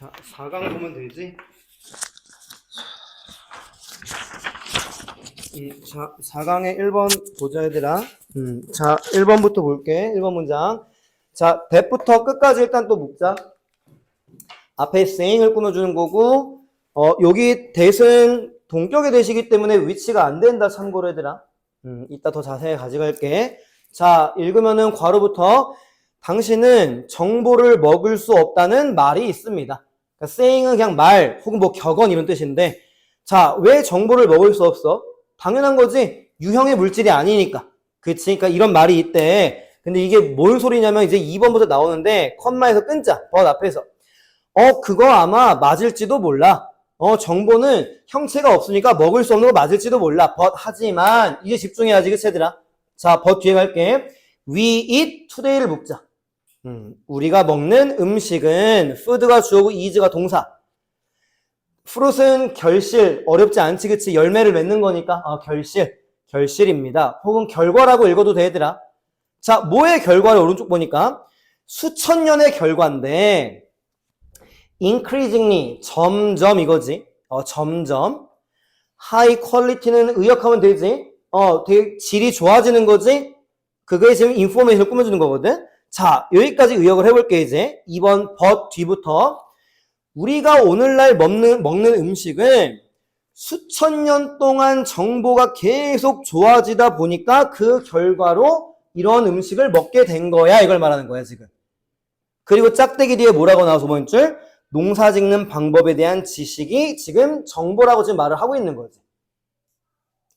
자, 4강 보면 되지? 자, 4강의 1번 보자, 얘들아. 자, 1번부터 볼게. 1번 문장. 자, that부터 끝까지 일단 또 묶자. 앞에 saying을 끊어주는 거고, 여기 that은 동격의 that이기 때문에 위치가 안 된다, 참고로 얘들아. 이따 더 자세히 가져갈게. 자, 읽으면은 괄호부터 당신은 정보를 먹을 수 없다는 말이 있습니다. 그러니까 saying은 그냥 말 혹은 뭐 격언 이런 뜻인데, 자, 왜 정보를 먹을 수 없어? 당연한 거지. 유형의 물질이 아니니까. 그치? 그러니까 이런 말이 있대. 근데 이게 뭔 소리냐면 이제 2번부터 나오는데 컴마에서 끊자. but 앞에서. 그거 아마 맞을지도 몰라. 정보는 형체가 없으니까 먹을 수 없는 거 맞을지도 몰라. but 하지만 이제 집중해야지, 그치 얘들아? 자, but 뒤에 갈게. We eat today를 묶자. 우리가 먹는 음식은 food가 주어고 is가 동사. fruit은 결실, 어렵지 않지, 그치? 열매를 맺는 거니까 결실입니다. 혹은 결과라고 읽어도 되더라. 자, 뭐의 결과를 오른쪽 보니까 수천 년의 결과인데 increasingly, 점점 이거지. 점점. high quality는 의역하면 되지. 되게 질이 좋아지는 거지. 그게 지금 인포메이션을 꾸며주는 거거든. 자, 여기까지 의역을 해볼게, 이제. 2번 but 뒤부터. 우리가 오늘날 먹는 음식은 수천 년 동안 정보가 계속 좋아지다 보니까 그 결과로 이런 음식을 먹게 된 거야. 이걸 말하는 거야, 지금. 그리고 짝대기 뒤에 뭐라고 나와서 본 줄? 농사 짓는 방법에 대한 지식이 지금 정보라고 지금 말을 하고 있는 거지.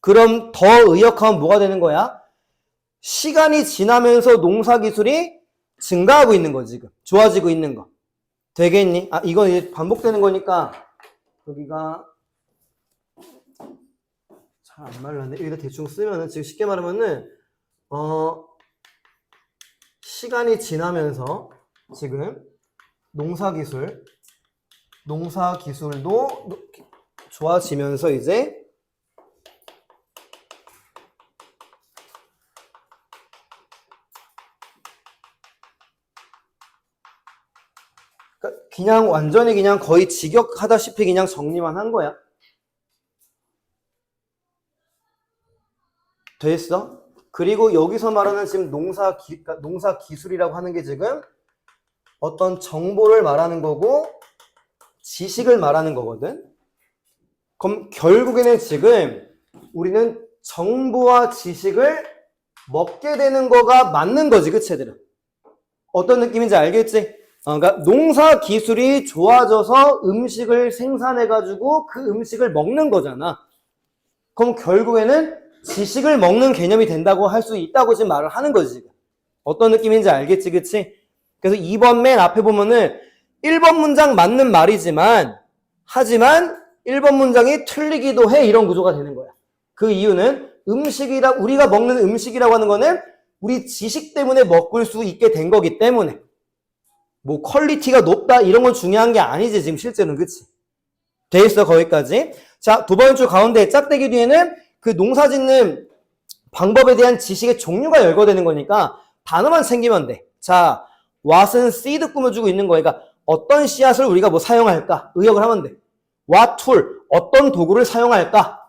그럼 더 의역하면 뭐가 되는 거야? 시간이 지나면서 농사 기술이 증가하고 있는 거, 지금. 좋아지고 있는 거. 되겠니? 이건 이제 반복되는 거니까, 여기가, 잘 안 말랐네. 여기다 대충 쓰면은, 지금 쉽게 말하면은, 시간이 지나면서, 지금, 농사 기술도 좋아지면서 이제, 그냥 완전히 그냥 거의 직역하다시피 그냥 정리만 한 거야. 됐어? 그리고 여기서 말하는 지금 농사 기술이라고 하는 게 지금 어떤 정보를 말하는 거고 지식을 말하는 거거든. 그럼 결국에는 지금 우리는 정보와 지식을 먹게 되는 거가 맞는 거지, 그치 얘들아? 어떤 느낌인지 알겠지? 그러니까 농사 기술이 좋아져서 음식을 생산해가지고 그 음식을 먹는 거잖아. 그럼 결국에는 지식을 먹는 개념이 된다고 할 수 있다고 지금 말을 하는 거지, 지금. 어떤 느낌인지 알겠지, 그치? 그래서 2번 맨 앞에 보면은 1번 문장 맞는 말이지만, 하지만 1번 문장이 틀리기도 해, 이런 구조가 되는 거야. 그 이유는 우리가 먹는 음식이라고 하는 거는 우리 지식 때문에 먹을 수 있게 된 거기 때문에. 뭐 퀄리티가 높다 이런 건 중요한 게 아니지, 지금 실제는. 그치? 돼 있어, 거기까지. 자, 두 번째 가운데 짝대기 뒤에는 그 농사 짓는 방법에 대한 지식의 종류가 열거되는 거니까 단어만 챙기면 돼. 자, what은 seed 꾸며주고 있는 거니까 어떤 씨앗을 우리가 뭐 사용할까? 의역을 하면 돼. what tool, 어떤 도구를 사용할까?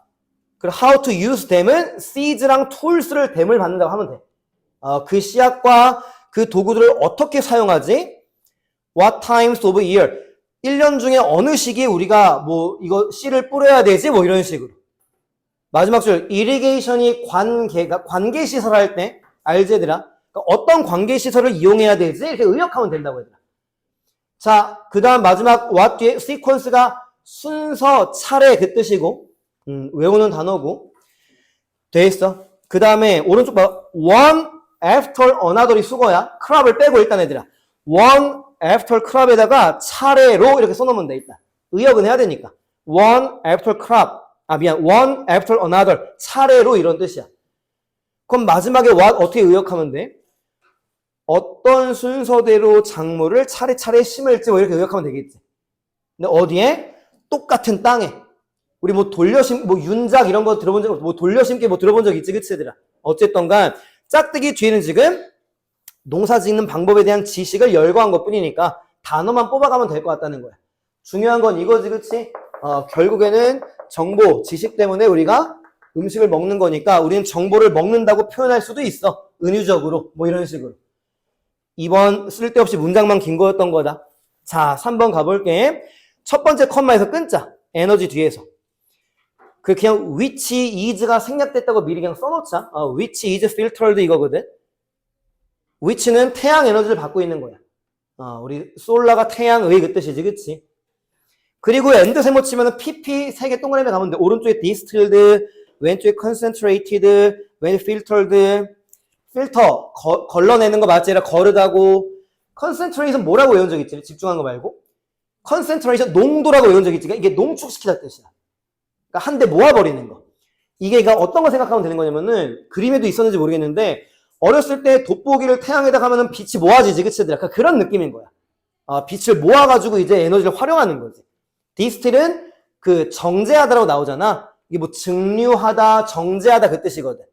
그리고 how to use them은 seeds랑 tools를 댐을 받는다고 하면 돼. 그 씨앗과 그 도구들을 어떻게 사용하지? What times of year? 1년 중에 어느 시기에 우리가 뭐 이거 씨를 뿌려야 되지? 뭐 이런 식으로. 마지막 줄, irrigation이 관계 시설 할 때, 알지 얘들아? 그러니까 어떤 관계 시설을 이용해야 되지? 이렇게 의역하면 된다고 얘들아. 자, 그 다음 마지막 what 뒤에 sequence가 순서, 차례 그 뜻이고, 외우는 단어고, 돼 있어. 그 다음에 오른쪽 봐. one after another이 수거야. crab을 빼고 일단 얘들아. one after crab에다가 차례로 이렇게 써놓으면 돼, 있다. 의역은 해야 되니까. one after crab. one after another. 차례로 이런 뜻이야. 그럼 마지막에 what 어떻게 의역하면 돼? 어떤 순서대로 작물을 차례차례 심을지 뭐 이렇게 의역하면 되겠지. 근데 어디에? 똑같은 땅에. 우리 뭐 윤작 이런 거 들어본 적 없어. 뭐 돌려심기 뭐 들어본 적 있지, 그치, 얘들아? 어쨌든 간 짝대기 뒤에는 지금 농사 짓는 방법에 대한 지식을 열거한 것 뿐이니까 단어만 뽑아가면 될 것 같다는 거야. 중요한 건 이거지, 그치? 결국에는 정보, 지식 때문에 우리가 음식을 먹는 거니까 우리는 정보를 먹는다고 표현할 수도 있어. 은유적으로. 뭐 이런 식으로. 2번 쓸데없이 문장만 긴 거였던 거다. 자, 3번 가볼게. 첫 번째 컴마에서 끊자. 에너지 뒤에서. 그냥 which is가 생략됐다고 미리 그냥 써놓자. which is filtered 이거거든. which는 태양 에너지를 받고 있는 거야. 우리 솔라가 태양의 그 뜻이지, 그치? 그리고 엔드 세모 치면은 pp 3개 동그라미 가면 돼. 오른쪽에 distilled, 왼쪽에 concentrated, 왼쪽에 filtered. 필터, 걸러내는 거 맞지? 거르다고. concentration 뭐라고 외운 적 있지? 집중한 거 말고. concentration 농도라고 외운 적 있지? 이게 농축시키다 뜻이야. 그러니까 한 대 모아버리는 거. 이게 그러니까 어떤 거 생각하면 되는 거냐면은 그림에도 있었는지 모르겠는데 어렸을 때 돋보기를 태양에다 가면은 빛이 모아지지, 그치? 약간 그런 느낌인 거야. 빛을 모아가지고 이제 에너지를 활용하는 거지. 디스틸은 그 정제하다라고 나오잖아. 이게 뭐 증류하다, 정제하다 그 뜻이거든.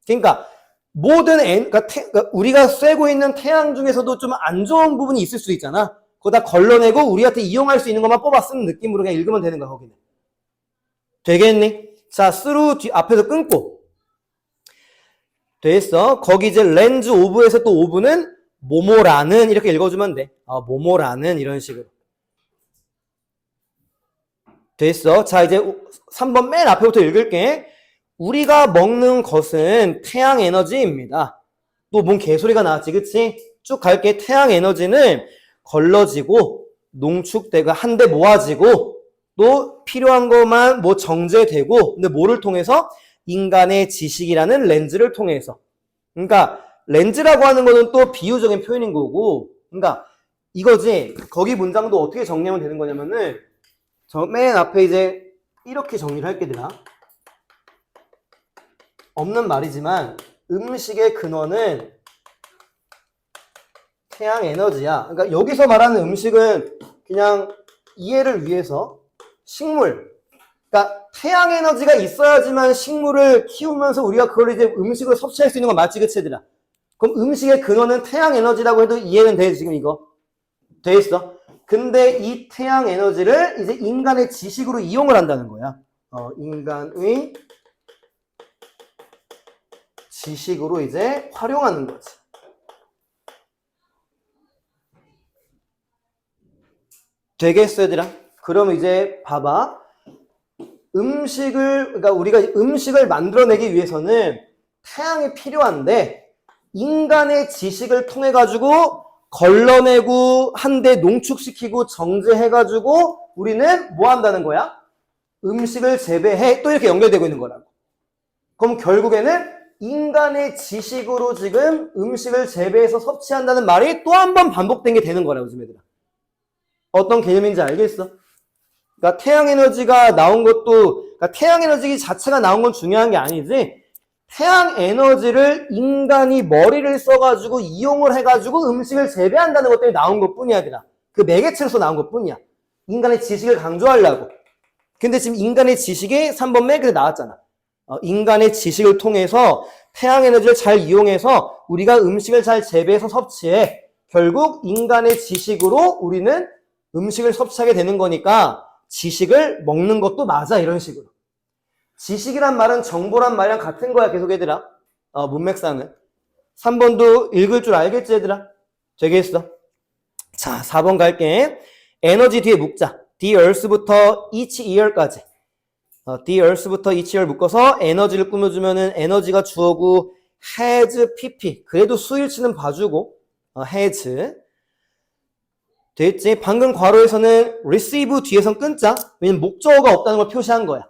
그러니까 모든 그러니까 우리가 쐬고 있는 태양 중에서도 좀 안 좋은 부분이 있을 수 있잖아. 그거 다 걸러내고 우리한테 이용할 수 있는 것만 뽑아 쓰는 느낌으로 그냥 읽으면 되는 거야, 거기는. 되겠니? 자, through 뒤 앞에서 끊고. 됐어. 거기 이제 렌즈 오브에서 또 오브는 모모라는 이렇게 읽어주면 돼. 모모라는 이런 식으로. 됐어. 자, 이제 3번 맨 앞에부터 읽을게. 우리가 먹는 것은 태양 에너지입니다. 또 뭔 개소리가 나왔지, 그치? 쭉 갈게. 태양 에너지는 걸러지고 농축되고 한데 모아지고 또 필요한 것만 뭐 정제되고 근데 뭐를 통해서? 인간의 지식이라는 렌즈를 통해서. 그러니까 렌즈라고 하는 거는 또 비유적인 표현인 거고 그러니까 이거지. 거기 문장도 어떻게 정리하면 되는 거냐면은 저 맨 앞에 이제 이렇게 정리를 할게 되나? 없는 말이지만 음식의 근원은 태양 에너지야. 그러니까 여기서 말하는 음식은 그냥 이해를 위해서 식물. 그러니까 태양 에너지가 있어야지만 식물을 키우면서 우리가 그걸 이제 음식을 섭취할 수 있는 건 맞지, 그치, 얘들아? 그럼 음식의 근원은 태양 에너지라고 해도 이해는 돼, 지금 이거? 돼 있어. 근데 이 태양 에너지를 이제 인간의 지식으로 이용을 한다는 거야. 인간의 지식으로 이제 활용하는 거지. 되겠어, 얘들아? 그럼 이제 봐봐. 그러니까 우리가 음식을 만들어내기 위해서는 태양이 필요한데, 인간의 지식을 통해가지고 걸러내고 한데 농축시키고 정제해가지고 우리는 뭐 한다는 거야? 음식을 재배해. 또 이렇게 연결되고 있는 거라고. 그럼 결국에는 인간의 지식으로 지금 음식을 재배해서 섭취한다는 말이 또 한 번 반복된 게 되는 거라고, 지금 얘들아. 어떤 개념인지 알겠어? 그러니까 태양 에너지가 나온 것도, 그러니까 태양 에너지 자체가 나온 건 중요한 게 아니지, 태양 에너지를 인간이 머리를 써가지고 이용을 해가지고 음식을 재배한다는 것 때문에 나온 것 뿐이야, 얘들아. 그 매개체로서 나온 것 뿐이야. 인간의 지식을 강조하려고. 근데 지금 인간의 지식이 3번 맨 끝에 나왔잖아. 인간의 지식을 통해서 태양 에너지를 잘 이용해서 우리가 음식을 잘 재배해서 섭취해. 결국 인간의 지식으로 우리는 음식을 섭취하게 되는 거니까 지식을 먹는 것도 맞아, 이런 식으로. 지식이란 말은 정보란 말이랑 같은 거야, 계속 얘들아. 문맥상은. 3번도 읽을 줄 알겠지, 얘들아? 되겠어? 자, 4번 갈게. 에너지 뒤에 묶자. the earth부터 each year까지. the earth부터 each year 묶어서 에너지를 꾸며주면은 에너지가 주어고 has pp. 그래도 수일치는 봐주고 has. 됐지? 방금 괄호에서는 receive 뒤에선 끊자. 왜냐면 목적어가 없다는 걸 표시한 거야.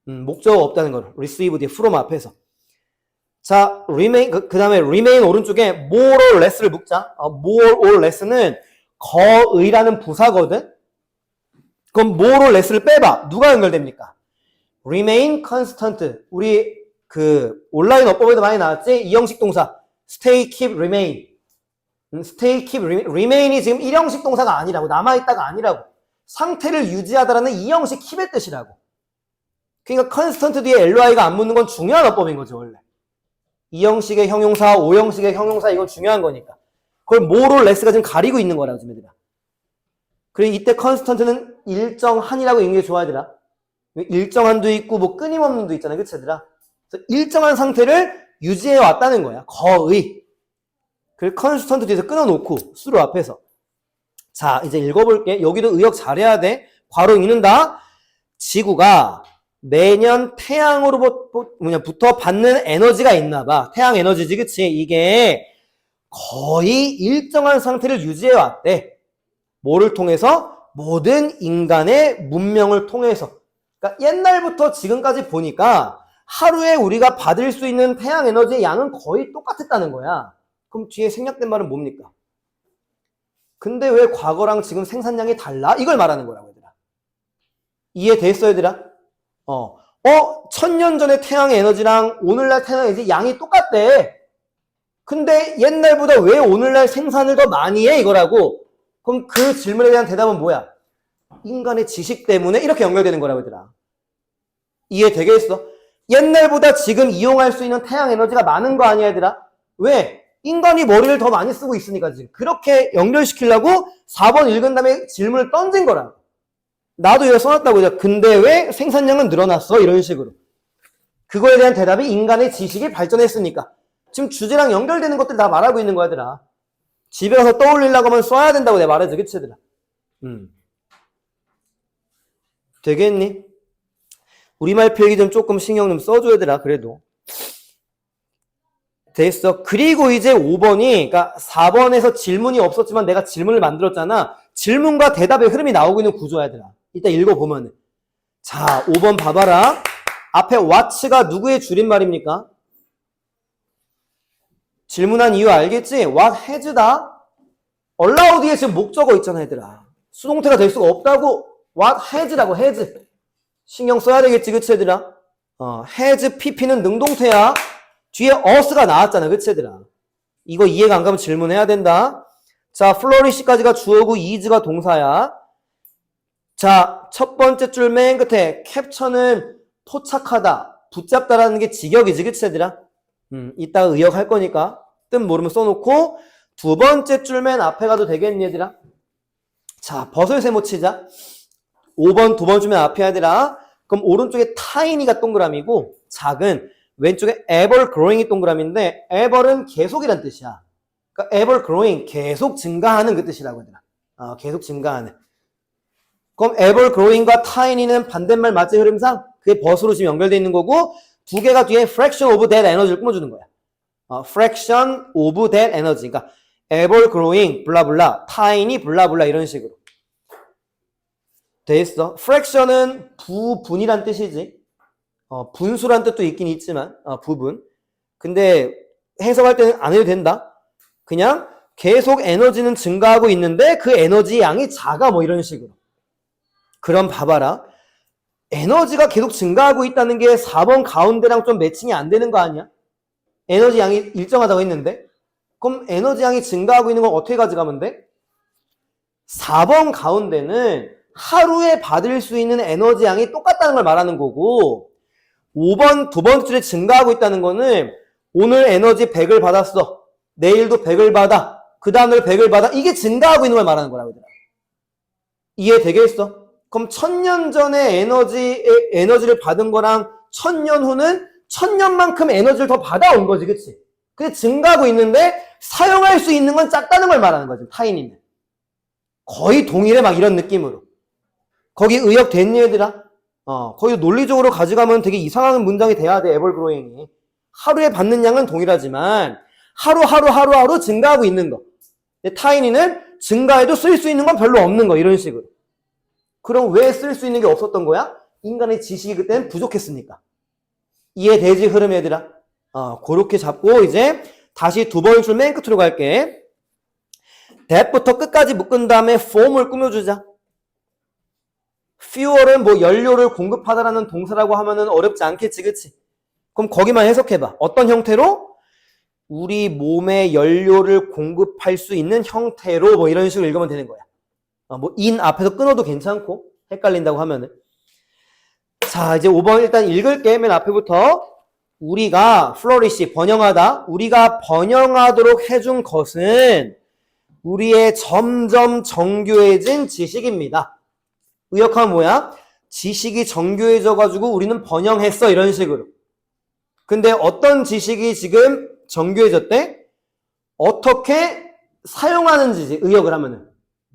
목적어가 없다는 걸. receive 뒤에 from 앞에서. 자, remain, 그 다음에 remain 오른쪽에 more or less를 묶자. more or less는 거의라는 부사거든? 그럼 more or less를 빼봐. 누가 연결됩니까? remain constant. 우리 그 온라인 어법에도 많이 나왔지? 이형식 동사. stay, keep, remain. stay, keep, remain이 지금 일형식 동사가 아니라고. 남아있다가 아니라고. 상태를 유지하다라는 이형식 keep의 뜻이라고. 그러니까 constant 뒤에 ly가 안 붙는 건 중요한 어법인 거죠, 원래. 이형식의 형용사, 오형식의 형용사, 이건 중요한 거니까. 그걸 more or less가 지금 가리고 있는 거라고, 지금 얘들아. 그리고 이때 컨스턴트는 일정한이라고 읽는 게 좋아야 되라. 일정한도 있고 뭐 끊임없는도 있잖아요. 그치 얘들아? 그래서 일정한 상태를 유지해 왔다는 거야. 거의. 그 컨스턴트 뒤에서 끊어놓고 수로 앞에서. 자, 이제 읽어볼게. 여기도 의역 잘해야 돼. 괄호 읽는다. 지구가 매년 태양으로부터 받는 에너지가 있나 봐. 태양 에너지지, 그치? 이게 거의 일정한 상태를 유지해 왔대. 뭐를 통해서? 모든 인간의 문명을 통해서. 그러니까 옛날부터 지금까지 보니까 하루에 우리가 받을 수 있는 태양 에너지의 양은 거의 똑같았다는 거야. 그럼 뒤에 생략된 말은 뭡니까? 근데 왜 과거랑 지금 생산량이 달라? 이걸 말하는 거라고, 얘들아. 이해됐어, 얘들아? 1000년 전의 태양 에너지랑 오늘날 태양 에너지 양이 똑같대. 근데 옛날보다 왜 오늘날 생산을 더 많이 해? 이거라고. 그럼 그 질문에 대한 대답은 뭐야? 인간의 지식 때문에 이렇게 연결되는 거라고, 얘들아. 이해되겠어? 옛날보다 지금 이용할 수 있는 태양 에너지가 많은 거 아니야, 얘들아? 왜? 인간이 머리를 더 많이 쓰고 있으니까 지금. 그렇게 연결시키려고 4번 읽은 다음에 질문을 던진 거라. 나도 이거 써놨다고. 이제. 근데 왜 생산량은 늘어났어? 이런 식으로. 그거에 대한 대답이 인간의 지식이 발전했으니까. 지금 주제랑 연결되는 것들 다 말하고 있는 거야, 얘들아. 집에 가서 떠올리려고 하면 써야 된다고 내가 말해줘, 그치, 얘들아? 되겠니? 우리말 필기 좀 조금 신경 좀 써줘, 얘들아, 그래도. 됐어. 그리고 이제 5번이, 그러니까 4번에서 질문이 없었지만 내가 질문을 만들었잖아. 질문과 대답의 흐름이 나오고 있는 구조야, 얘들아. 이따 읽어보면. 자, 5번 봐봐라. 앞에 what가 누구의 줄임말입니까? 질문한 이유 알겠지? what has다. allow 뒤에 지금 목적어 있잖아, 얘들아. 수동태가 될 수가 없다고. what has라고, has. 신경 써야 되겠지, 그치, 얘들아? has, pp는 능동태야. 뒤에 us가 나왔잖아, 그치, 얘들아? 이거 이해가 안 가면 질문해야 된다. 자, flourish까지가 주어고 is가 동사야. 자, 첫 번째 줄 맨 끝에 capture는 포착하다, 붙잡다라는 게 직역이지, 그치, 얘들아? 이따 의역할 거니까 뜻 모르면 써놓고 두 번째 줄 맨 앞에 가도 되겠니, 얘들아? 자, 벗을 세모 치자. 5번 두 번 주면 앞에 얘들아. 그럼 오른쪽에 tiny가 동그라미고 작은, 왼쪽에 ever growing이 동그라미인데 ever은 계속이란 뜻이야. 그러니까 ever growing, 계속 증가하는 그 뜻이라고 얘들아. 계속 증가하는. 그럼 ever growing과 tiny는 반대말 맞지, 흐름상? 그게 벗으로 지금 연결되어 있는 거고 두 개가 뒤에 fraction of that energy를 꾸며주는 거야. fraction of that energy. 그러니까 ever growing 블라블라, tiny 블라블라 이런 식으로. 돼 있어. fraction은 부분이란 뜻이지. 분수란 뜻도 있긴 있지만 부분. 근데 해석할 때는 안 해도 된다. 그냥 계속 에너지는 증가하고 있는데 그 에너지 양이 작아, 뭐 이런 식으로. 그럼 봐봐라. 에너지가 계속 증가하고 있다는 게 4번 가운데랑 좀 매칭이 안 되는 거 아니야? 에너지 양이 일정하다고 했는데? 그럼 에너지 양이 증가하고 있는 건 어떻게 가져가면 돼? 4번 가운데는 하루에 받을 수 있는 에너지 양이 똑같다는 걸 말하는 거고 5번 두 번째 줄에 증가하고 있다는 거는 오늘 에너지 100을 받았어. 내일도 100을 받아. 그 다음날 100을 받아. 이게 증가하고 있는 걸 말하는 거라고. 이해되겠어? 그럼 1000년 전에 에너지를 받은 거랑 1000년 후는 1000년만큼 에너지를 더 받아온 거지, 그치? 근데 증가하고 있는데 사용할 수 있는 건 작다는 걸 말하는 거지, 타인이면. 거의 동일해, 막 이런 느낌으로. 거기 의역 됐니, 얘들아? 거기 논리적으로 가져가면 되게 이상한 문장이 돼야 돼, 에버그로잉이. 하루에 받는 양은 동일하지만 하루 증가하고 있는 거. 타인이는 증가해도 쓸 수 있는 건 별로 없는 거, 이런 식으로. 그럼 왜 쓸 수 있는 게 없었던 거야? 인간의 지식이 그때는 부족했으니까. 이해되지, 흐름, 얘들아? 그렇게 잡고 이제 다시 두 번 줄 맨 끝으로 갈게. that부터 끝까지 묶은 다음에 form을 꾸며주자. fuel은 뭐 연료를 공급하다라는 동사라고 하면은 어렵지 않겠지, 그치? 그럼 거기만 해석해봐. 어떤 형태로? 우리 몸에 연료를 공급할 수 있는 형태로 뭐 이런 식으로 읽으면 되는 거야. 뭐 in 앞에서 끊어도 괜찮고 헷갈린다고 하면은. 자, 이제 5번 일단 읽을게. 맨 앞에부터. 우리가 flourish, 번영하다. 우리가 번영하도록 해준 것은 우리의 점점 정교해진 지식입니다. 의역하면 뭐야? 지식이 정교해져가지고 우리는 번영했어. 이런 식으로. 근데 어떤 지식이 지금 정교해졌대? 어떻게 사용하는지 의역을 하면은.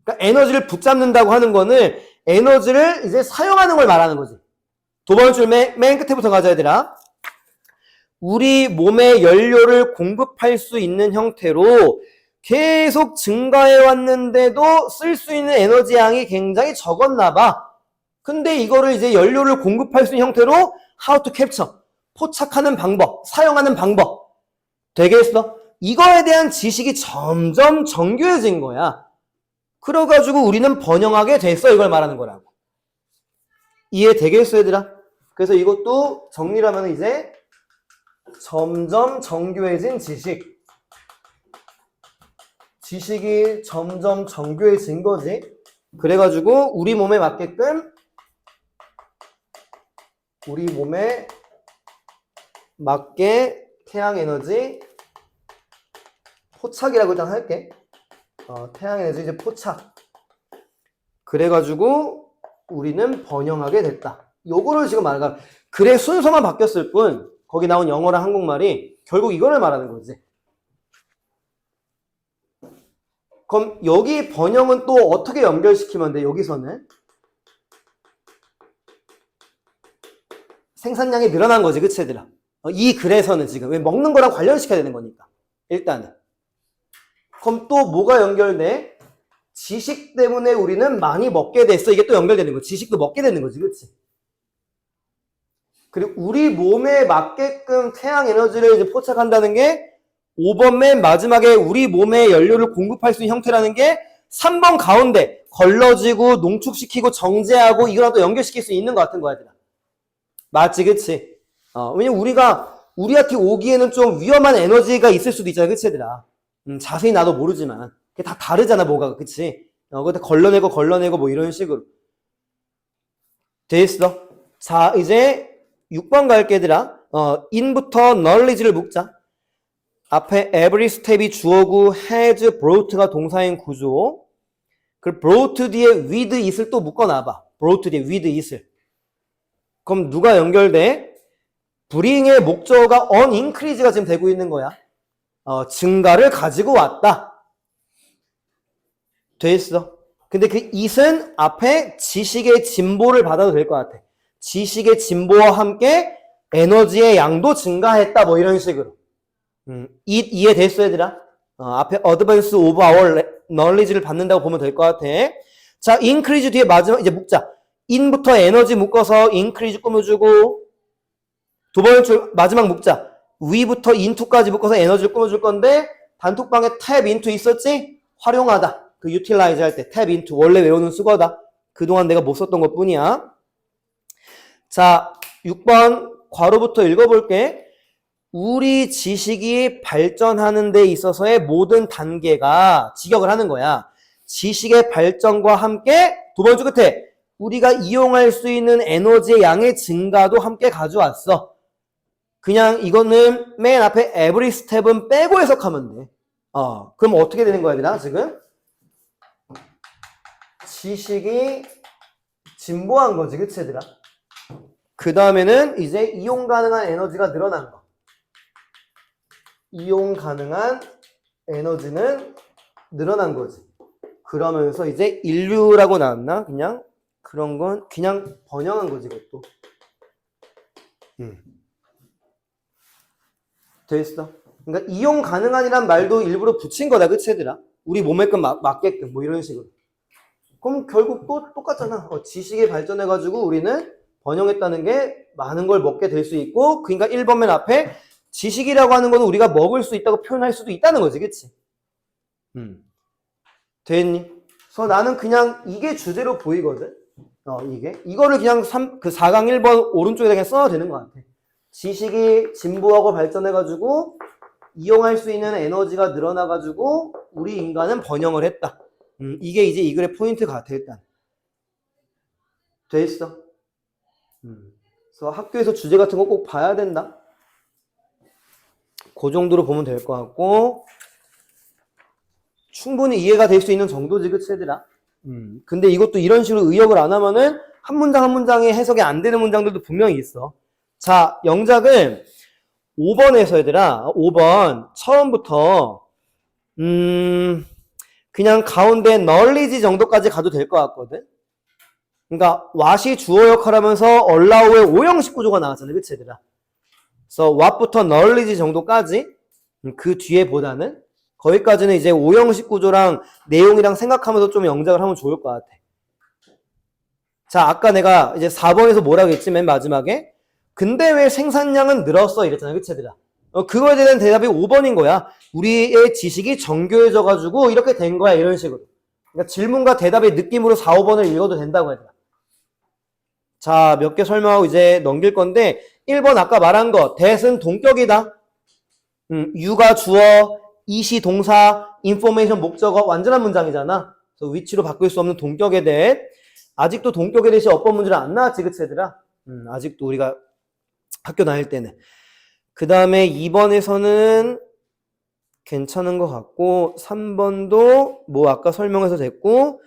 그러니까 에너지를 붙잡는다고 하는 거는 에너지를 이제 사용하는 걸 말하는 거지. 두 번째 줄 맨 끝에부터 가자 얘들아. 우리 몸에 연료를 공급할 수 있는 형태로 계속 증가해 왔는데도 쓸 수 있는 에너지 양이 굉장히 적었나 봐. 근데 이거를 이제 연료를 공급할 수 있는 형태로 how to capture, 포착하는 방법, 사용하는 방법 되겠어? 이거에 대한 지식이 점점 정교해진 거야. 그래가지고 우리는 번영하게 됐어. 이걸 말하는 거라고. 이해되겠어 얘들아? 그래서 이것도 정리를 하면 이제 점점 정교해진 지식. 지식이 점점 정교해진 거지. 그래가지고 우리 몸에 맞게끔 우리 몸에 맞게 태양에너지 포착이라고 일단 할게. 태양에너지 이제 포착. 그래가지고 우리는 번영하게 됐다. 요거를 지금 말하는 거야. 글의 순서만 바뀌었을 뿐 거기 나온 영어랑 한국말이 결국 이거를 말하는 거지. 그럼 여기 번영은 또 어떻게 연결시키면 돼? 여기서는 생산량이 늘어난 거지. 그치 얘들아? 이 글에서는 지금 왜 먹는 거랑 관련시켜야 되는 거니까. 일단은. 그럼 또 뭐가 연결돼? 지식 때문에 우리는 많이 먹게 됐어. 이게 또 연결되는 거지. 지식도 먹게 되는 거지. 그치? 그리고 우리 몸에 맞게끔 태양 에너지를 이제 포착한다는 게 5번 맨 마지막에 우리 몸에 연료를 공급할 수 있는 형태라는 게 3번 가운데 걸러지고 농축시키고 정제하고 이거랑 또 연결시킬 수 있는 것 같은 거야. 맞지? 그치? 왜냐면 우리한테 오기에는 좀 위험한 에너지가 있을 수도 있잖아. 그치 얘들아? 자세히 나도 모르지만 그게 다 다르잖아. 뭐가. 그치? 그때 걸러내고 뭐 이런 식으로 됐어. 자 이제 6번 갈게 얘들아. in부터 knowledge를 묶자. 앞에 every step이 주어고 has brought가 동사인 구조. 그 brought 뒤에 with it을 또 묶어놔봐. brought 뒤에 with it을. 그럼 누가 연결돼? bring의 목적어가 on increase가 지금 되고 있는 거야. 증가를 가지고 왔다. 됐어. 근데 그 it은 앞에 지식의 진보를 받아도 될 것 같아. 지식의 진보와 함께 에너지의 양도 증가했다. 뭐 이런 식으로. it 이해됐어 얘들아? 앞에 advance of our knowledge를 받는다고 보면 될 것 같아. 자, increase 뒤에 마지막 이제 묶자. in부터 에너지 묶어서 increase 꾸며주고 두 번째 줄 마지막 묶자. we부터 into까지 묶어서 에너지를 꾸며줄 건데 단톡방에 tab into 있었지? 활용하다. 그 utilize 할 때 tab into 원래 외우는 수거다. 그동안 내가 못 썼던 것 뿐이야. 자, 6번 괄호부터 읽어볼게. 우리 지식이 발전하는 데 있어서의 모든 단계가 직역을 하는 거야. 지식의 발전과 함께 두 번째 끝에 우리가 이용할 수 있는 에너지의 양의 증가도 함께 가져왔어. 그냥 이거는 맨 앞에 every step은 빼고 해석하면 돼. 그럼 어떻게 되는 거야, 얘들아? 지금 지식이 진보한 거지, 그치, 얘들아? 그 다음에는 이제 이용 가능한 에너지가 늘어난 거. 이용 가능한 에너지는 늘어난 거지. 그러면서 이제 인류라고 나왔나? 그냥 그런 건 그냥 번영한 거지, 그것도. 됐어. 그러니까 이용 가능한이란 말도 일부러 붙인 거다, 그치, 얘들아? 우리 몸에끔 맞게끔 뭐 이런 식으로. 그럼 결국 또 똑같잖아. 지식이 발전해가지고 우리는 번영했다는 게 많은 걸 먹게 될 수 있고, 그러니까 1번 맨 앞에 지식이라고 하는 거는 우리가 먹을 수 있다고 표현할 수도 있다는 거지, 그치? 됐니? 그래서 나는 그냥 이게 주제로 보이거든. 이거를 그냥 4강 1번 오른쪽에다 그냥 써도 되는 것 같아. 지식이 진보하고 발전해가지고 이용할 수 있는 에너지가 늘어나가지고 우리 인간은 번영을 했다. 이게 이제 이 글의 포인트 같아, 일단. 됐어. 그래서 학교에서 주제 같은 거 꼭 봐야 된다. 그 정도로 보면 될 것 같고, 충분히 이해가 될 수 있는 정도지, 그치, 얘들아? 근데 이것도 이런 식으로 의역을 안 하면은 한 문장 한 문장에 해석이 안 되는 문장들도 분명히 있어. 자, 영작을 5번에서 얘들아, 5번 처음부터 그냥 가운데 knowledge 정도까지 가도 될 것 같거든. 그러니까 what이 주어 역할 하면서 allow의 5형식 구조가 나왔잖아, 그치, 얘들아? 그래서 what부터 knowledge 정도까지 그 뒤에보다는 거기까지는 이제 5형식 구조랑 내용이랑 생각하면서 좀 영작을 하면 좋을 것 같아. 자, 아까 내가 이제 4번에서 뭐라고 했지, 맨 마지막에? 근데 왜 생산량은 늘었어? 이랬잖아, 그치, 얘들아? 그거에 대한 대답이 5번인 거야. 우리의 지식이 정교해져가지고 이렇게 된 거야, 이런 식으로. 그러니까 질문과 대답의 느낌으로 4, 5번을 읽어도 된다고 얘들아. 자, 몇 개 설명하고 이제 넘길 건데 1번 아까 말한 거 that은 동격이다. you가 주어, it이 동사, information 목적어 완전한 문장이잖아. 그래서 위치로 바꿀 수 없는 동격에 대해 아직도 동격에 대해 어법 문제는 안 나왔지, 그치, 얘들아? 아직도 우리가 학교 다닐 때는. 그 다음에 2번에서는 괜찮은 것 같고 3번도 뭐 아까 설명해서 됐고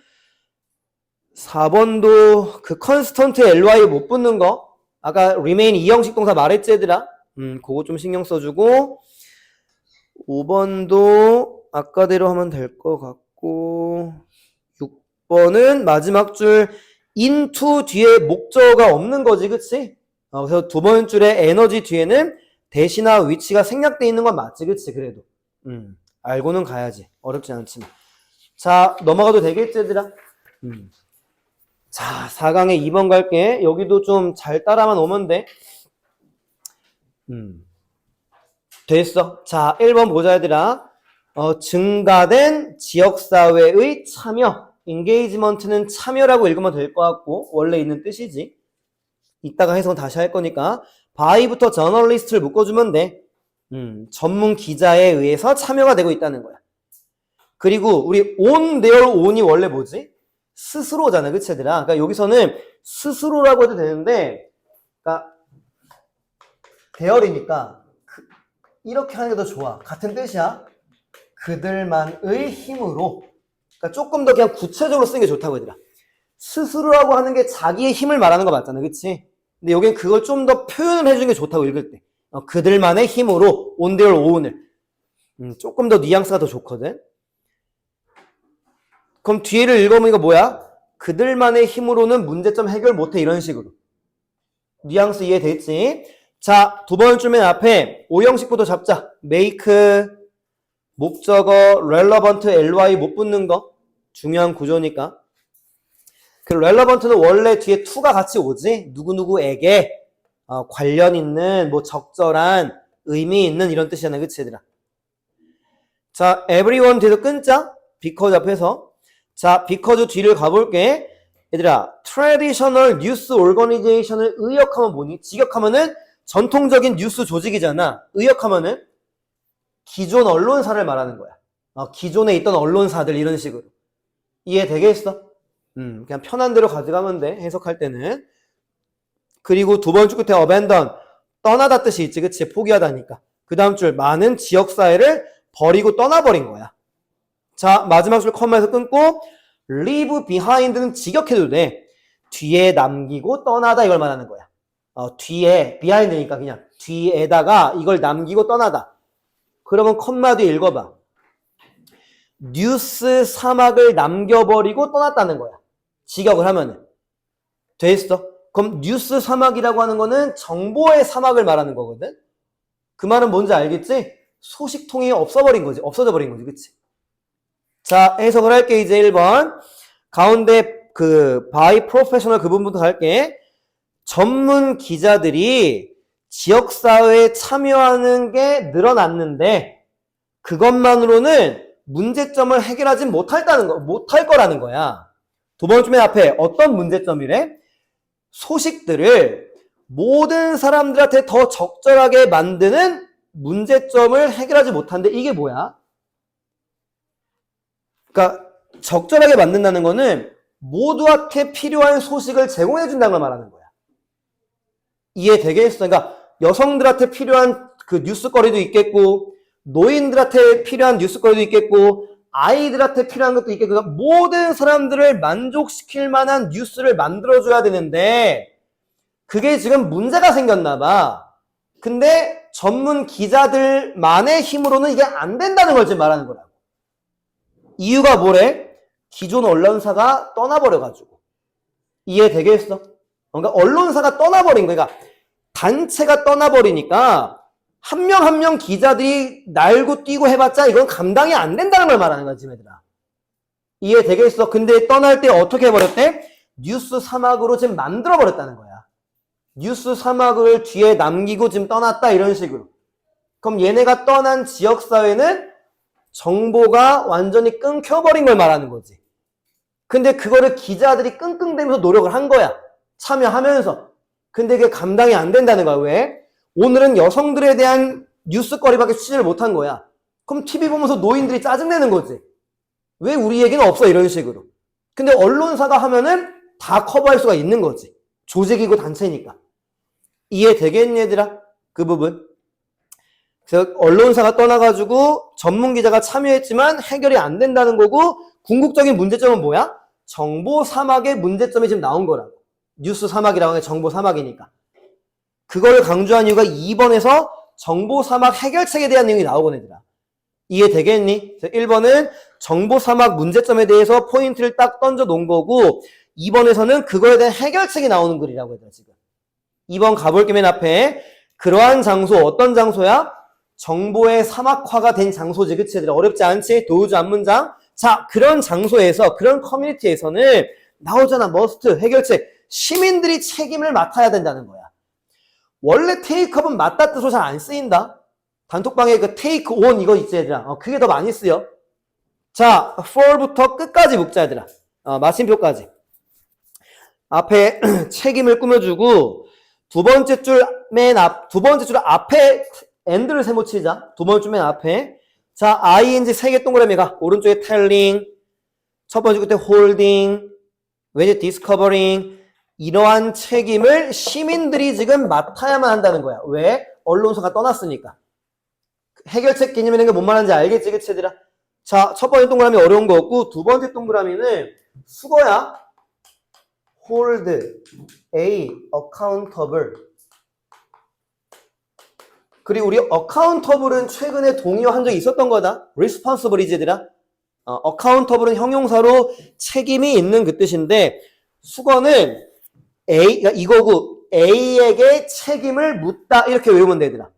4번도 그 컨스턴트 ly 못 붙는 거 아까 remain 2형식 동사 말했지, 얘들아? 그거 좀 신경 써주고 5번도 아까대로 하면 될 것 같고 6번은 마지막 줄 into 뒤에 목적어가 없는 거지, 그치? 그래서 두 번째 줄에 에너지 뒤에는 대시나 위치가 생략돼 있는 건 맞지, 그치? 그래도 알고는 가야지. 어렵지 않지만. 자, 넘어가도 되겠지, 얘들아? 자, 4강에 2번 갈게. 여기도 좀 잘 따라만 오면 돼. 됐어. 자, 1번 보자, 얘들아. 증가된 지역사회의 참여. engagement는 참여라고 읽으면 될 것 같고, 원래 있는 뜻이지. 이따가 해석은 다시 할 거니까. by부터 journalist를 묶어주면 돼. 전문 기자에 의해서 참여가 되고 있다는 거야. 그리고 우리 on their own이 원래 뭐지? 스스로잖아, 그치, 얘들아? 그러니까 여기서는 스스로라고 해도 되는데, 그러니까 대열이니까 이렇게 하는 게 더 좋아. 같은 뜻이야. 그들만의 힘으로. 그러니까 조금 더 그냥 구체적으로 쓰는 게 좋다고, 얘들아. 스스로라고 하는 게 자기의 힘을 말하는 거 맞잖아, 그치? 근데 여긴 그걸 좀 더 표현을 해주는 게 좋다고 읽을 때. 그들만의 힘으로 on their own을. 조금 더 뉘앙스가 더 좋거든. 그럼 뒤를 읽어보니까 뭐야? 그들만의 힘으로는 문제점 해결 못해, 이런 식으로. 뉘앙스 이해됐지? 자, 두 번째 맨 앞에 5형식부터 잡자. make, 목적어, relevant, ly 못 붙는 거. 중요한 구조니까. 그 relevant는 원래 뒤에 to가 같이 오지? 누구누구에게 관련 있는, 뭐 적절한, 의미 있는 이런 뜻이잖아, 그치, 얘들아? 자, everyone 뒤에서 끊자. because 앞에서. 자, because 뒤를 가볼게. 얘들아, traditional news organization을 의역하면 뭐니? 직역하면은 전통적인 뉴스 조직이잖아. 의역하면은 기존 언론사를 말하는 거야. 기존에 있던 언론사들 이런 식으로. 이해되겠어? 그냥 편한 대로 가져가면 돼. 해석할 때는. 그리고 두 번째 끝에 abandon, 떠나다 뜻이 있지, 그치? 포기하다니까. 그 다음 줄 많은 지역사회를 버리고 떠나버린 거야. 자, 마지막 줄 컴마에서 끊고 leave behind는 직역해도 돼. 뒤에 남기고 떠나다 이걸 말하는 거야. 뒤에 behind니까 그냥 뒤에다가 이걸 남기고 떠나다. 그러면 컴마 뒤에 읽어봐. 뉴스 사막을 남겨버리고 떠났다는 거야. 직역을 하면은. 됐어? 그럼 뉴스 사막이라고 하는 거는 정보의 사막을 말하는 거거든. 그 말은 뭔지 알겠지? 소식통이 없어져 버린 거지, 그치? 자, 해석을 할게. 이제 1번 가운데 그 by professional 그 부분부터 할게. 전문 기자들이 지역사회에 참여하는 게 늘어났는데 그것만으로는 문제점을 해결하지 못할 거라는 거야. 두 번째 맨 앞에 어떤 문제점이래? 소식들을 모든 사람들한테 더 적절하게 만드는 문제점을 해결하지 못한데 이게 뭐야? 그러니까 적절하게 만든다는 거는 모두한테 필요한 소식을 제공해 준다는 걸 말하는 거야. 이해되겠어? 그러니까 여성들한테 필요한 그 뉴스거리도 있겠고 노인들한테 필요한 뉴스거리도 있겠고 아이들한테 필요한 것도 있게 그러니까 모든 사람들을 만족시킬 만한 뉴스를 만들어줘야 되는데 그게 지금 문제가 생겼나 봐. 근데 전문 기자들만의 힘으로는 이게 안 된다는 걸 지금 말하는 거라고. 이유가 뭐래? 기존 언론사가 떠나버려가지고. 이해되겠어? 그러니까 언론사가 떠나버린 거야. 그러니까 단체가 떠나버리니까 한 명 한 명 기자들이 날고 뛰고 해봤자 이건 감당이 안 된다는 걸 말하는 거지, 얘들아. 이해되겠어? 근데 떠날 때 어떻게 해버렸대? 뉴스 사막으로 지금 만들어버렸다는 거야. 뉴스 사막을 뒤에 남기고 지금 떠났다 이런 식으로. 그럼 얘네가 떠난 지역사회는 정보가 완전히 끊겨버린 걸 말하는 거지. 근데 그거를 기자들이 끙끙대면서 노력을 한 거야. 참여하면서. 근데 그게 감당이 안 된다는 거야. 왜? 오늘은 여성들에 대한 뉴스거리밖에 취재를 못한 거야. 그럼 TV 보면서 노인들이 짜증내는 거지. 왜 우리 얘기는 없어? 이런 식으로. 근데 언론사가 하면은 다 커버할 수가 있는 거지. 조직이고 단체니까. 이해되겠니, 얘들아? 그 부분. 그래서 언론사가 떠나가지고 전문기자가 참여했지만 해결이 안 된다는 거고 궁극적인 문제점은 뭐야? 정보 사막의 문제점이 지금 나온 거라고. 뉴스 사막이라고 하는 게 정보 사막이니까. 그거를 강조한 이유가 2번에서 정보 사막 해결책에 대한 내용이 나오거든, 얘들아. 이해되겠니? 1번은 정보 사막 문제점에 대해서 포인트를 딱 던져 놓은 거고 2번에서는 그거에 대한 해결책이 나오는 글이라고 얘들아, 지금. 2번 가볼게 맨 앞에. 그러한 장소, 어떤 장소야? 정보의 사막화가 된 장소지, 그치? 얘들아? 어렵지 않지? 도우주 앞문장. 자, 그런 장소에서, 그런 커뮤니티에서는 나오잖아, 머스트, 해결책. 시민들이 책임을 맡아야 된다는 거야. 원래 테이크업은 맞다 뜻으로 잘 안 쓰인다. 단톡방에 그 테이크 온 이거 있지, 얘들아. 그게 더 많이 쓰여. 자, for부터 끝까지 묶자, 얘들아. 마침표까지. 앞에 책임을 꾸며주고, 두 번째 줄 앞에 end를 세모 치자. 두 번째 줄 맨 앞에. 자, ing 3개 동그라미 가. 오른쪽에 telling, 첫 번째 끝에 holding, 왼쪽에 discovering. 이러한 책임을 시민들이 지금 맡아야만 한다는 거야. 왜? 언론사가 떠났으니까. 해결책 개념이라는 게 뭔 말하는지 알겠지, 그치, 얘들아? 자, 첫 번째 동그라미 어려운 거 없고, 두 번째 동그라미는 수거야. hold a accountable. 그리고 우리 accountable은 최근에 동의어한 적이 있었던 거다. responsible이지, 얘들아. accountable은 형용사로 책임이 있는 그 뜻인데, 수거는 그러니까 이거고, A에게 책임을 묻다. 이렇게 외우면 돼, 얘들아.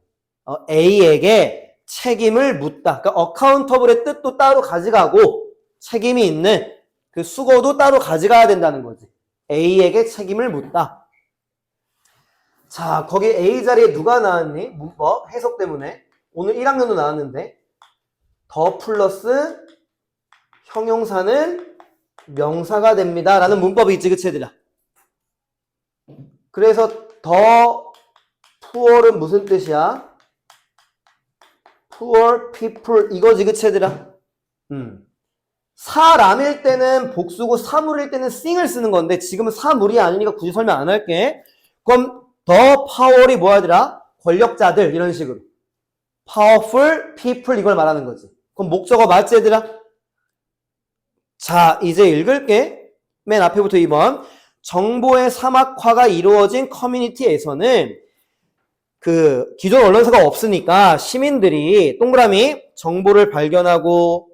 A에게 책임을 묻다. 그러니까 accountable의 뜻도 따로 가져가고, 책임이 있는 그 수거도 따로 가져가야 된다는 거지. A에게 책임을 묻다. 자, 거기 A 자리에 누가 나왔니? 문법, 해석 때문에. 오늘 1학년도 나왔는데, 더 플러스 형용사는 명사가 됩니다. 라는 문법이 있지, 그치, 얘들아? 그래서 더 poor은 무슨 뜻이야? poor people 이거지, 그치, 얘들아? 사람일 때는 복수고 사물일 때는 thing을 쓰는 건데 지금은 사물이 아니니까 굳이 설명 안 할게. 그럼 더 power이 뭐야, 얘들아? 권력자들 이런 식으로. powerful people 이걸 말하는 거지. 그럼 목적어 맞지, 얘들아? 자, 이제 읽을게. 맨 앞에부터 2번. 정보의 사막화가 이루어진 커뮤니티에서는 그 기존 언론사가 없으니까 시민들이 동그라미 정보를 발견하고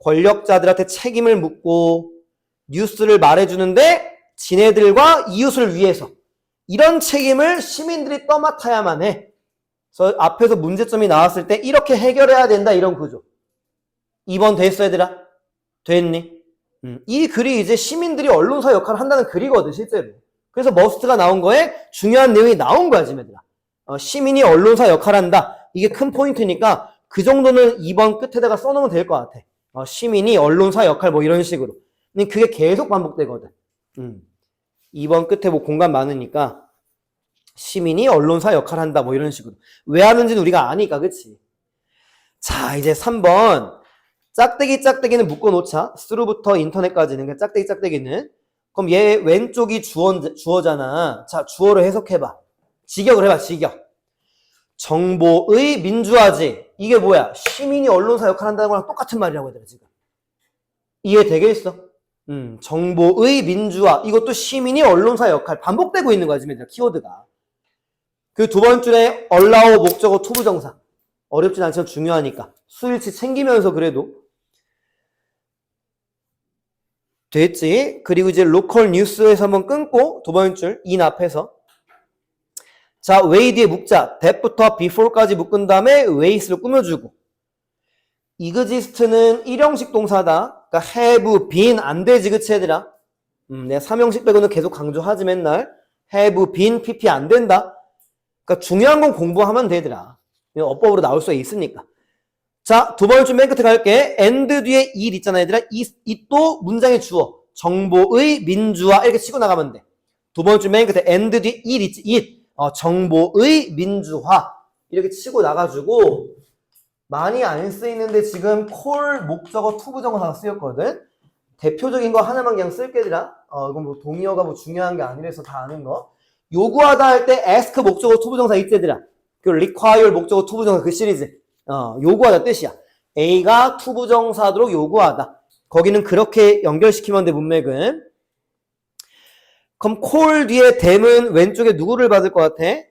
권력자들한테 책임을 묻고 뉴스를 말해주는데 지네들과 이웃을 위해서 이런 책임을 시민들이 떠맡아야만 해. 그래서 앞에서 문제점이 나왔을 때 이렇게 해결해야 된다, 이런 구조. 2번 됐어, 얘들아? 됐니? 이 글이 이제 시민들이 언론사 역할을 한다는 글이거든, 실제로. 그래서 머스트가 나온 거에 중요한 내용이 나온 거야, 지금 얘들아. 시민이 언론사 역할을 한다. 이게 큰 포인트니까 그 정도는 2번 끝에다가 써놓으면 될 것 같아. 시민이 언론사 역할 뭐 이런 식으로. 근데 그게 계속 반복되거든. 2번 끝에 뭐 공간 많으니까 시민이 언론사 역할을 한다 뭐 이런 식으로. 왜 하는지는 우리가 아니까, 그치? 자, 이제 3번. 짝대기는 묶어놓자. through부터 인터넷까지는. 그러니까 짝대기는. 그럼 얘 왼쪽이 주어잖아. 자, 주어를 해석해봐. 직역을 해봐, 직역. 정보의 민주화지. 이게 뭐야? 시민이 언론사 역할을 한다는 거랑 똑같은 말이라고 얘들아, 지금. 이해되겠어? 정보의 민주화. 이것도 시민이 언론사 역할 반복되고 있는 거야, 지금 얘들아, 키워드가. 그 두 번째 줄에 allow 목적어 투부정사. 어렵진 않지만 중요하니까. 수일치 챙기면서 그래도. 됐지? 그리고 이제 로컬 뉴스에서 한번 끊고 두 번째 줄, in 앞에서. 자, way 뒤에 묶자. that부터 before까지 묶은 다음에 ways를 꾸며주고. exist는 일형식 동사다. 그러니까 have been 안 되지, 그치 얘들아? 내가 3형식 빼고는 계속 강조하지 맨날. have been pp 안 된다. 그러니까 중요한 건 공부하면 되더라. 어법으로 나올 수 있으니까. 자, 두 번째 맨 끝에 갈게. and 뒤에 it 있잖아, 얘들아. it도 문장의 주어. 정보의 민주화 이렇게 치고 나가면 돼. 두 번째 맨 끝에 and 뒤에 it 있지, it. 정보의 민주화 이렇게 치고 나가지고 많이 안 쓰이는데 지금 콜 목적어 투부정사가 쓰였거든. 대표적인 거 하나만 그냥 쓸게 얘들아. 이건 뭐 동의어가 뭐 중요한 게 아니라서 다 아는 거. 요구하다 할 때 ask 목적어 투부정사 있지 얘들아. 그 require 목적어 투부정사 그 시리즈. 요구하다 뜻이야. A가 투부정사도록 요구하다. 거기는 그렇게 연결시키면 돼, 문맥은. 그럼 콜 뒤에 댐은 왼쪽에 누구를 받을 것 같아?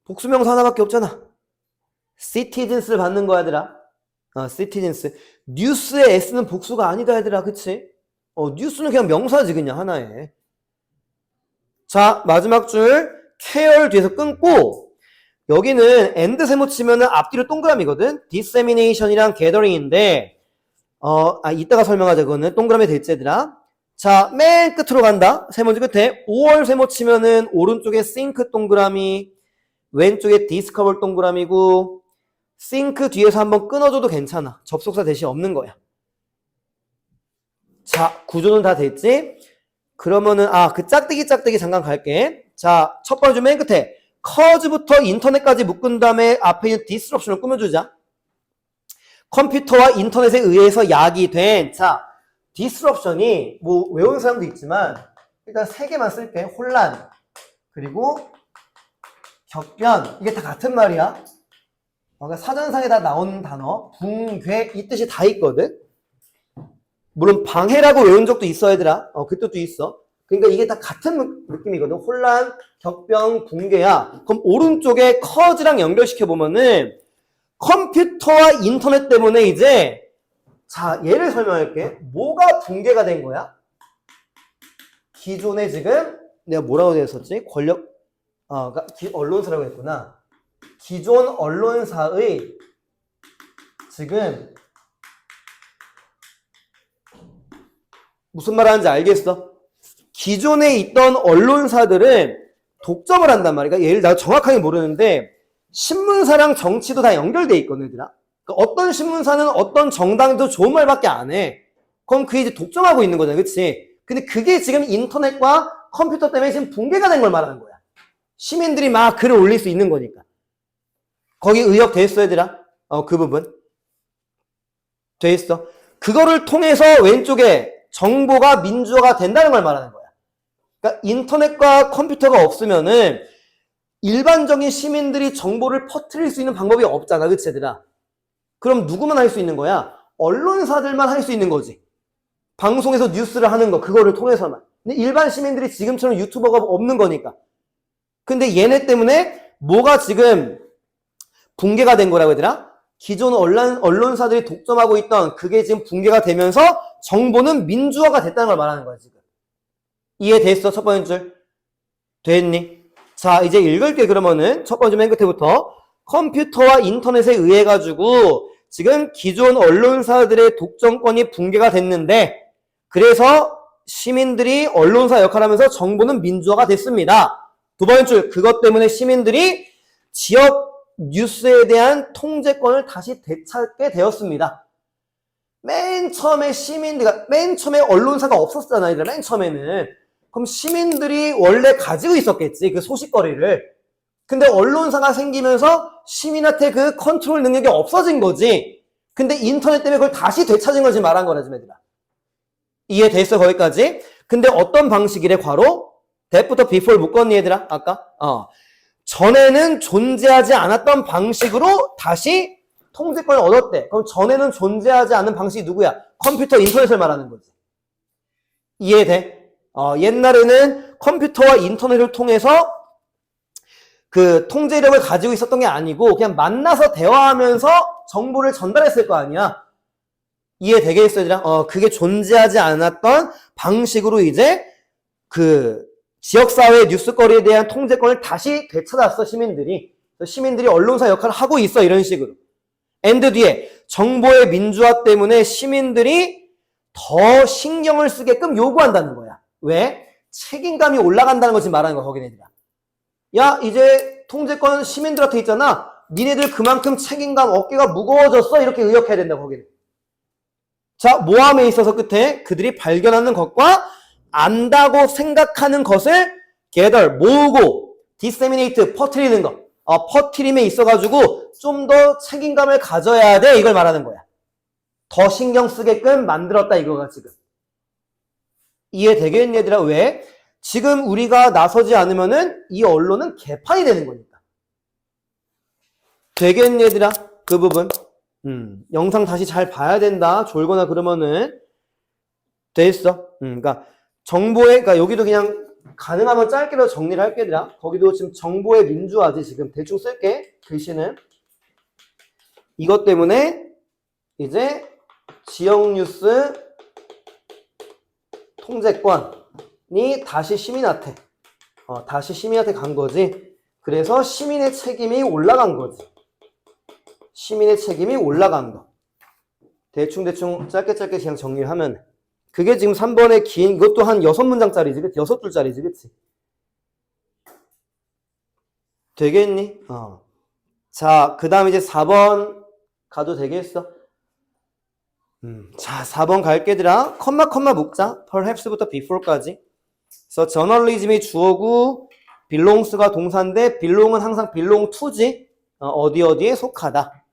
복수명사 하나밖에 없잖아. citizens를 받는 거야, 얘들아. citizens. 뉴스의 s는 복수가 아니다, 얘들아. 그치? 뉴스는 그냥 명사지, 그냥 하나에. 자, 마지막 줄 care 뒤에서 끊고 여기는 and 세모 치면은 앞뒤로 동그라미거든. dissemination이랑 gathering인데 이따가 설명하자. 그거는 동그라미 될지 얘들아. 자, 맨 끝으로 간다. 세 번째 끝에 5월 세모 치면은 오른쪽에 think 동그라미, 왼쪽에 discover 동그라미고 think 뒤에서 한번 끊어줘도 괜찮아. 접속사 대신 없는 거야. 자, 구조는 다 됐지? 그러면은 그 짝대기 잠깐 갈게. 자, 첫 번째 맨 끝에 cause부터 인터넷까지 묶은 다음에 앞에 있는 disruption을 꾸며주자. 컴퓨터와 인터넷에 의해서 야기된, 자, disruption이 뭐 외우는 사람도 있지만 일단 세 개만 쓸게. 혼란, 그리고 격변, 이게 다 같은 말이야. 그러니까 사전상에 다 나오는 단어, 붕괴 이 뜻이 다 있거든. 물론 방해라고 외운 적도 있어 얘들아. 그 뜻도 있어. 그러니까 이게 다 같은 느낌이거든. 혼란, 격변, 붕괴야. 그럼 오른쪽에 cause랑 연결시켜 보면은 컴퓨터와 인터넷 때문에 이제, 자, 예를 설명할게. 뭐가 붕괴가 된 거야? 기존에 지금 내가 뭐라고 되어 있었지? 그러니까 언론사라고 했구나. 기존 언론사의 지금 무슨 말 하는지 알겠어? 기존에 있던 언론사들은 독점을 한단 말이야. 그러니까 예를 나 정확하게 모르는데 신문사랑 정치도 다 연결돼 있거든, 얘들아. 그러니까 어떤 신문사는 어떤 정당도 좋은 말밖에 안 해. 그럼 그게 이제 독점하고 있는 거잖아, 그치? 근데 그게 지금 인터넷과 컴퓨터 때문에 지금 붕괴가 된 걸 말하는 거야. 시민들이 막 글을 올릴 수 있는 거니까. 거기 의역 돼 있어, 얘들아. 그 부분. 돼 있어. 그거를 통해서 왼쪽에 정보가 민주화가 된다는 걸 말하는 거야. 그러니까 인터넷과 컴퓨터가 없으면은 일반적인 시민들이 정보를 퍼뜨릴 수 있는 방법이 없잖아, 그치 얘들아? 그럼 누구만 할 수 있는 거야? 언론사들만 할 수 있는 거지. 방송에서 뉴스를 하는 거, 그거를 통해서만. 근데 일반 시민들이 지금처럼 유튜버가 없는 거니까. 근데 얘네 때문에 뭐가 지금 붕괴가 된 거라고 얘들아? 기존 언론사들이 독점하고 있던 그게 지금 붕괴가 되면서 정보는 민주화가 됐다는 걸 말하는 거야, 지금. 이해됐어? 첫 번째 줄. 됐니? 자, 이제 읽을게. 그러면은 첫 번째 맨 끝에부터 컴퓨터와 인터넷에 의해 가지고 지금 기존 언론사들의 독점권이 붕괴가 됐는데 그래서 시민들이 언론사 역할을 하면서 정보는 민주화가 됐습니다. 두 번째 줄. 그것 때문에 시민들이 지역 뉴스에 대한 통제권을 다시 되찾게 되었습니다. 맨 처음에 맨 처음에 언론사가 없었잖아, 얘들아. 맨 처음에는. 그럼 시민들이 원래 가지고 있었겠지, 그 소식거리를. 근데 언론사가 생기면서 시민한테 그 컨트롤 능력이 없어진 거지. 근데 인터넷 때문에 그걸 다시 되찾은 거지 말한 거라, 지금 얘들아. 이해됐어, 거기까지? 근데 어떤 방식이래, 괄호? that부터 before 묶었니, 얘들아? 아까? 전에는 존재하지 않았던 방식으로 다시 통제권을 얻었대. 그럼 전에는 존재하지 않은 방식이 누구야? 컴퓨터, 인터넷을 말하는 거지. 이해돼? 옛날에는 컴퓨터와 인터넷을 통해서 그 통제력을 가지고 있었던 게 아니고 그냥 만나서 대화하면서 정보를 전달했을 거 아니야. 이해되겠어, 얘들아? 그게 존재하지 않았던 방식으로 이제 그 지역사회 뉴스거리에 대한 통제권을 다시 되찾았어, 시민들이. 시민들이 언론사 역할을 하고 있어, 이런 식으로. 엔드 뒤에 정보의 민주화 때문에 시민들이 더 신경을 쓰게끔 요구한다는 거야. 왜? 책임감이 올라간다는 거지 말하는 거야, 거기는 얘들아. 야, 이제 통제권 시민들한테 있잖아. 니네들 그만큼 책임감, 어깨가 무거워졌어. 이렇게 의역해야 된다, 거기는. 자, 모함에 있어서 끝에 그들이 발견하는 것과 안다고 생각하는 것을 gather, 모으고, disseminate, 퍼뜨리는 거. 퍼뜨림에 있어가지고 좀 더 책임감을 가져야 돼. 이걸 말하는 거야. 더 신경 쓰게끔 만들었다, 이거가 지금. 이해되겠니, 얘들아? 왜? 지금 우리가 나서지 않으면은 이 언론은 개판이 되는 거니까. 되겠니, 얘들아? 그 부분. 영상 다시 잘 봐야 된다. 졸거나 그러면은. 됐어. 그러니까 정보의, 그러니까 여기도 그냥 가능하면 짧게라도 정리를 할게, 얘들아. 거기도 지금 정보의 민주화지, 지금. 대충 쓸게. 글씨는. 이것 때문에 이제 지역 뉴스 통제권이 다시 시민한테 간 거지. 그래서 시민의 책임이 올라간 거지. 시민의 책임이 올라간 거. 대충 짧게 그냥 정리를 하면 그게 지금 3번의 긴 이것도 한 6문장짜리지, 그치? 6줄짜리지, 그치? 되겠니? 자, 그 다음에 이제 4번 가도 되겠어? 자, 4번 갈게, 얘들아. 컴마 묶자. perhaps부터 before까지. 그래서 저널리즘이 주어고 belongs가 동사인데 belong은 항상 belong to지. 어디에 속하다.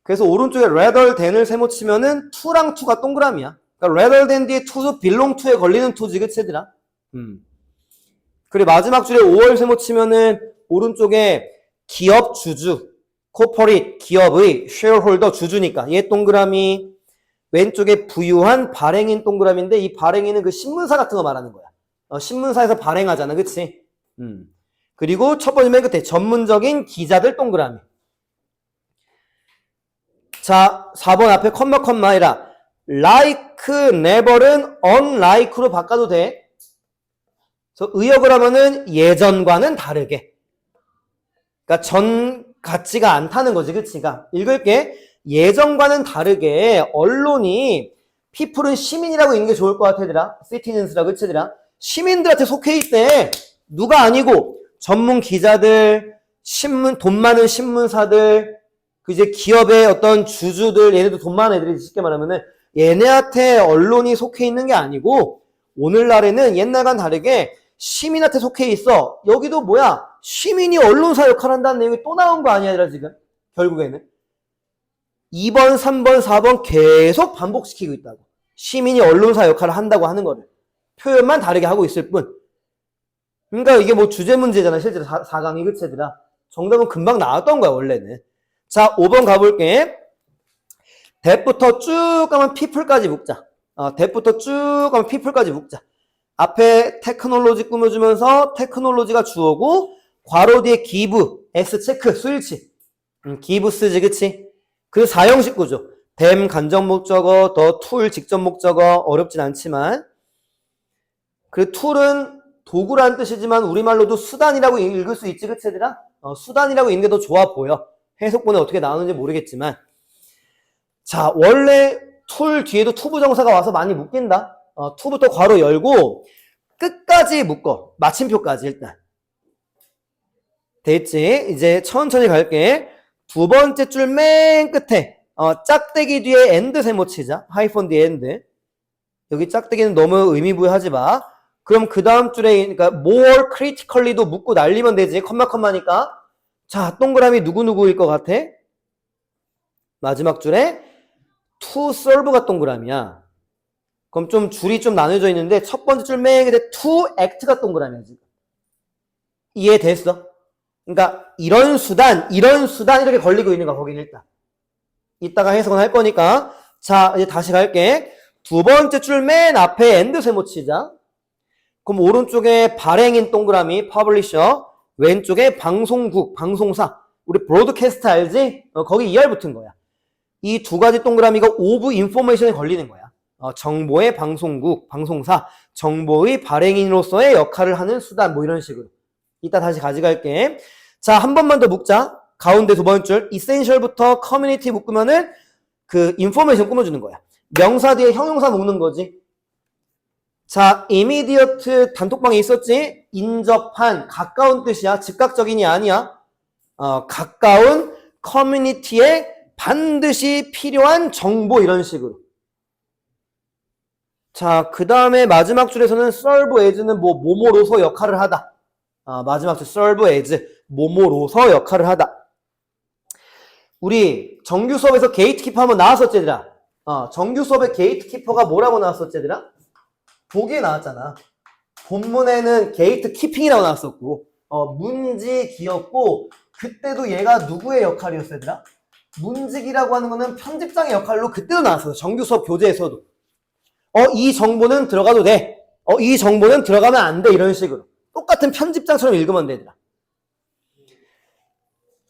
그래서 오른쪽에 rather than을 세모 치면은 to랑 to가 동그라미야. 그러니까 rather than 뒤에 to도 belong to에 걸리는 to지, 그치, 얘들아? 그리고 마지막 줄에 5월 세모 치면은 오른쪽에 기업 주주, corporate, 기업의 shareholder 주주니까 얘 동그라미, 왼쪽에 부유한 발행인 동그라미인데 이 발행인은 그 신문사 같은 거 말하는 거야. 신문사에서 발행하잖아, 그치? 그리고 첫 번째 맨 끝에 전문적인 기자들 동그라미. 자, 4번 앞에 컴마이라 like, never은 unlike로 바꿔도 돼. 그래서 의역을 하면은 예전과는 다르게. 그러니까 전 같지가 않다는 거지, 그치? 그러니까 읽을게. 예전과는 다르게 언론이 people은 시민이라고 읽는 게 좋을 것 같아, 얘들아. citizens라고, 그치, 얘들아? 시민들한테 속해 있대. 누가 아니고 전문 기자들, 돈 많은 신문사들, 그 이제 기업의 어떤 주주들, 얘네도 돈 많은 애들이 쉽게 말하면은 얘네한테 언론이 속해 있는 게 아니고 오늘날에는 옛날과는 다르게 시민한테 속해 있어. 여기도 뭐야? 시민이 언론사 역할을 한다는 내용이 또 나온 거 아니야, 얘들아, 지금? 결국에는. 2번, 3번, 4번 계속 반복시키고 있다고. 시민이 언론사 역할을 한다고 하는 거를. 표현만 다르게 하고 있을 뿐. 그러니까 이게 뭐 주제 문제잖아, 실제로 4강이, 그치, 얘들아? 정답은 금방 나왔던 거야, 원래는. 자, 5번 가볼게. that부터 쭉 가면 people까지 묶자. that부터 쭉 가면 people까지 묶자. 앞에 테크놀로지 꾸며주면서 테크놀로지가 주어고 괄호 뒤에 give, S 체크, 스위치. give 쓰지, 그치? 그 4형식 구조. them 간접 목적어, the tool 직접 목적어, 어렵진 않지만. 그 tool은 도구라는 뜻이지만 우리말로도 수단이라고 읽을 수 있지, 그치, 얘들아? 수단이라고 읽는 게 더 좋아 보여. 해석본에 어떻게 나오는지 모르겠지만. 자, 원래 툴 뒤에도 투부정사가 와서 많이 묶인다. 투부터 괄호 열고 끝까지 묶어. 마침표까지 일단. 됐지? 이제 천천히 갈게. 두 번째 줄 맨 끝에 짝대기 뒤에 엔드 세모 치자. 하이폰 뒤에 엔드. 여기 짝대기는 너무 의미부여하지 마. 그럼 그 다음 줄에 그러니까 more critically도 묶고 날리면 되지. 컴마니까. 자, 동그라미 누구누구일 것 같아? 마지막 줄에 to serve가 동그라미야. 그럼 좀 줄이 좀 나눠져 있는데 첫 번째 줄 맨 끝에 to act가 동그라미야, 지금. 이해됐어? 그러니까 이런 수단 이렇게 걸리고 있는 거야, 거기는 일단. 이따가 해석은 할 거니까. 자, 이제 다시 갈게. 두 번째 줄 맨 앞에 엔드 세모 치자. 그럼 오른쪽에 발행인 동그라미, 퍼블리셔. 왼쪽에 방송국, 방송사. 우리 브로드캐스트 알지? 거기 ER 붙은 거야. 이 두 가지 동그라미가 오브 인포메이션에 걸리는 거야. 정보의 방송국, 방송사, 정보의 발행인으로서의 역할을 하는 수단, 뭐 이런 식으로. 이따 다시 가져갈게. 자, 한 번만 더 묶자. 가운데 두 번째 줄, essential부터 community 묶으면은 그 인포메이션 꾸며주는 거야. 명사 뒤에 형용사 묶는 거지. 자, immediate 단톡방에 있었지? 인접한, 가까운 뜻이야. 즉각적인이 아니야. 가까운 커뮤니티에 반드시 필요한 정보, 이런 식으로. 자, 그 다음에 마지막 줄에서는 serve as는 뭐뭐로서 역할을 하다. 마지막 줄 serve as, 뭐뭐로서 역할을 하다. 우리 정규 수업에서 게이트키퍼 한번 나왔었지, 얘들아? 정규 수업에 게이트키퍼가 뭐라고 나왔었지, 얘들아? 보기에 나왔잖아. 본문에는 게이트키핑이라고 나왔었고, 문지기였고, 그때도 얘가 누구의 역할이었어, 얘들아? 문지기라고 하는 거는 편집장의 역할로 그때도 나왔었어. 정규 수업 교재에서도. 이 정보는 들어가도 돼. 이 정보는 들어가면 안 돼. 이런 식으로. 똑같은 편집장처럼 읽으면 돼, 얘들아.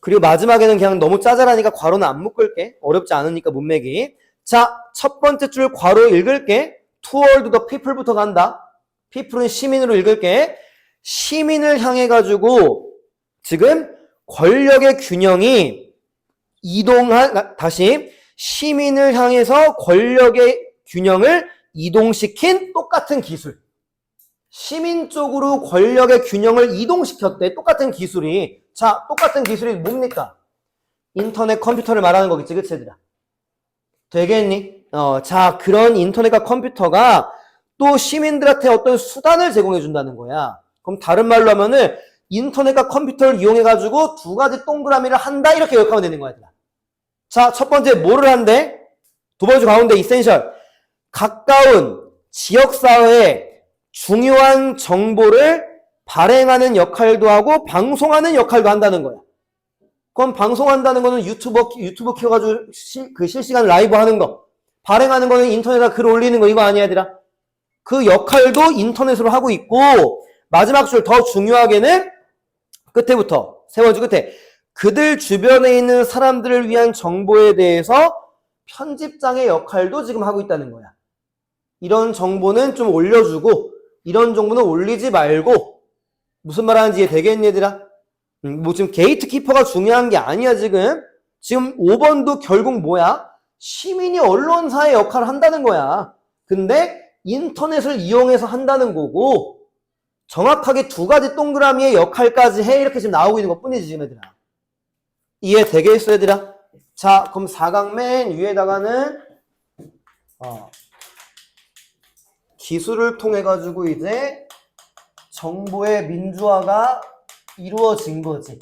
그리고 마지막에는 그냥 너무 짜잘하니까 괄호는 안 묶을게. 어렵지 않으니까 문맥이. 자, 첫 번째 줄 괄호 읽을게. toward the people부터 간다. people은 시민으로 읽을게. 시민을 향해 가지고 지금 권력의 균형이 다시 시민을 향해서 권력의 균형을 이동시킨 똑같은 기술. 시민 쪽으로 권력의 균형을 이동시켰대. 똑같은 기술이. 자, 똑같은 기술이 뭡니까? 인터넷, 컴퓨터를 말하는 거겠지, 그치, 얘들아? 되겠니? 자, 그런 인터넷과 컴퓨터가 또 시민들한테 어떤 수단을 제공해 준다는 거야. 그럼 다른 말로 하면은 인터넷과 컴퓨터를 이용해가지고 두 가지 동그라미를 한다, 이렇게 기억하면 되는 거야, 얘들아. 자, 첫 번째 뭐를 한대? 두 번째 가운데 이센셜. 가까운 지역사회에 중요한 정보를 발행하는 역할도 하고 방송하는 역할도 한다는 거야. 그럼 방송한다는 거는 유튜브 켜가지고 실시간 라이브 하는 거. 발행하는 거는 인터넷에 글 올리는 거, 이거 아니야, 얘들아? 그 역할도 인터넷으로 하고 있고, 마지막 줄 더 중요하게는 끝에부터, 세 번째 끝에 그들 주변에 있는 사람들을 위한 정보에 대해서 편집장의 역할도 지금 하고 있다는 거야. 이런 정보는 좀 올려주고 이런 정보는 올리지 말고. 무슨 말 하는지 되겠니, 얘들아? 뭐 지금 게이트키퍼가 중요한 게 아니야, 지금. 지금 5번도 결국 뭐야? 시민이 언론사의 역할을 한다는 거야. 근데 인터넷을 이용해서 한다는 거고, 정확하게 두 가지 동그라미의 역할까지 해, 이렇게 지금 나오고 있는 것 뿐이지, 지금 얘들아. 이해 되겠어, 얘들아? 자, 그럼 사각 맨 위에다가는 기술을 통해 가지고 이제 정보의 민주화가 이루어진 거지.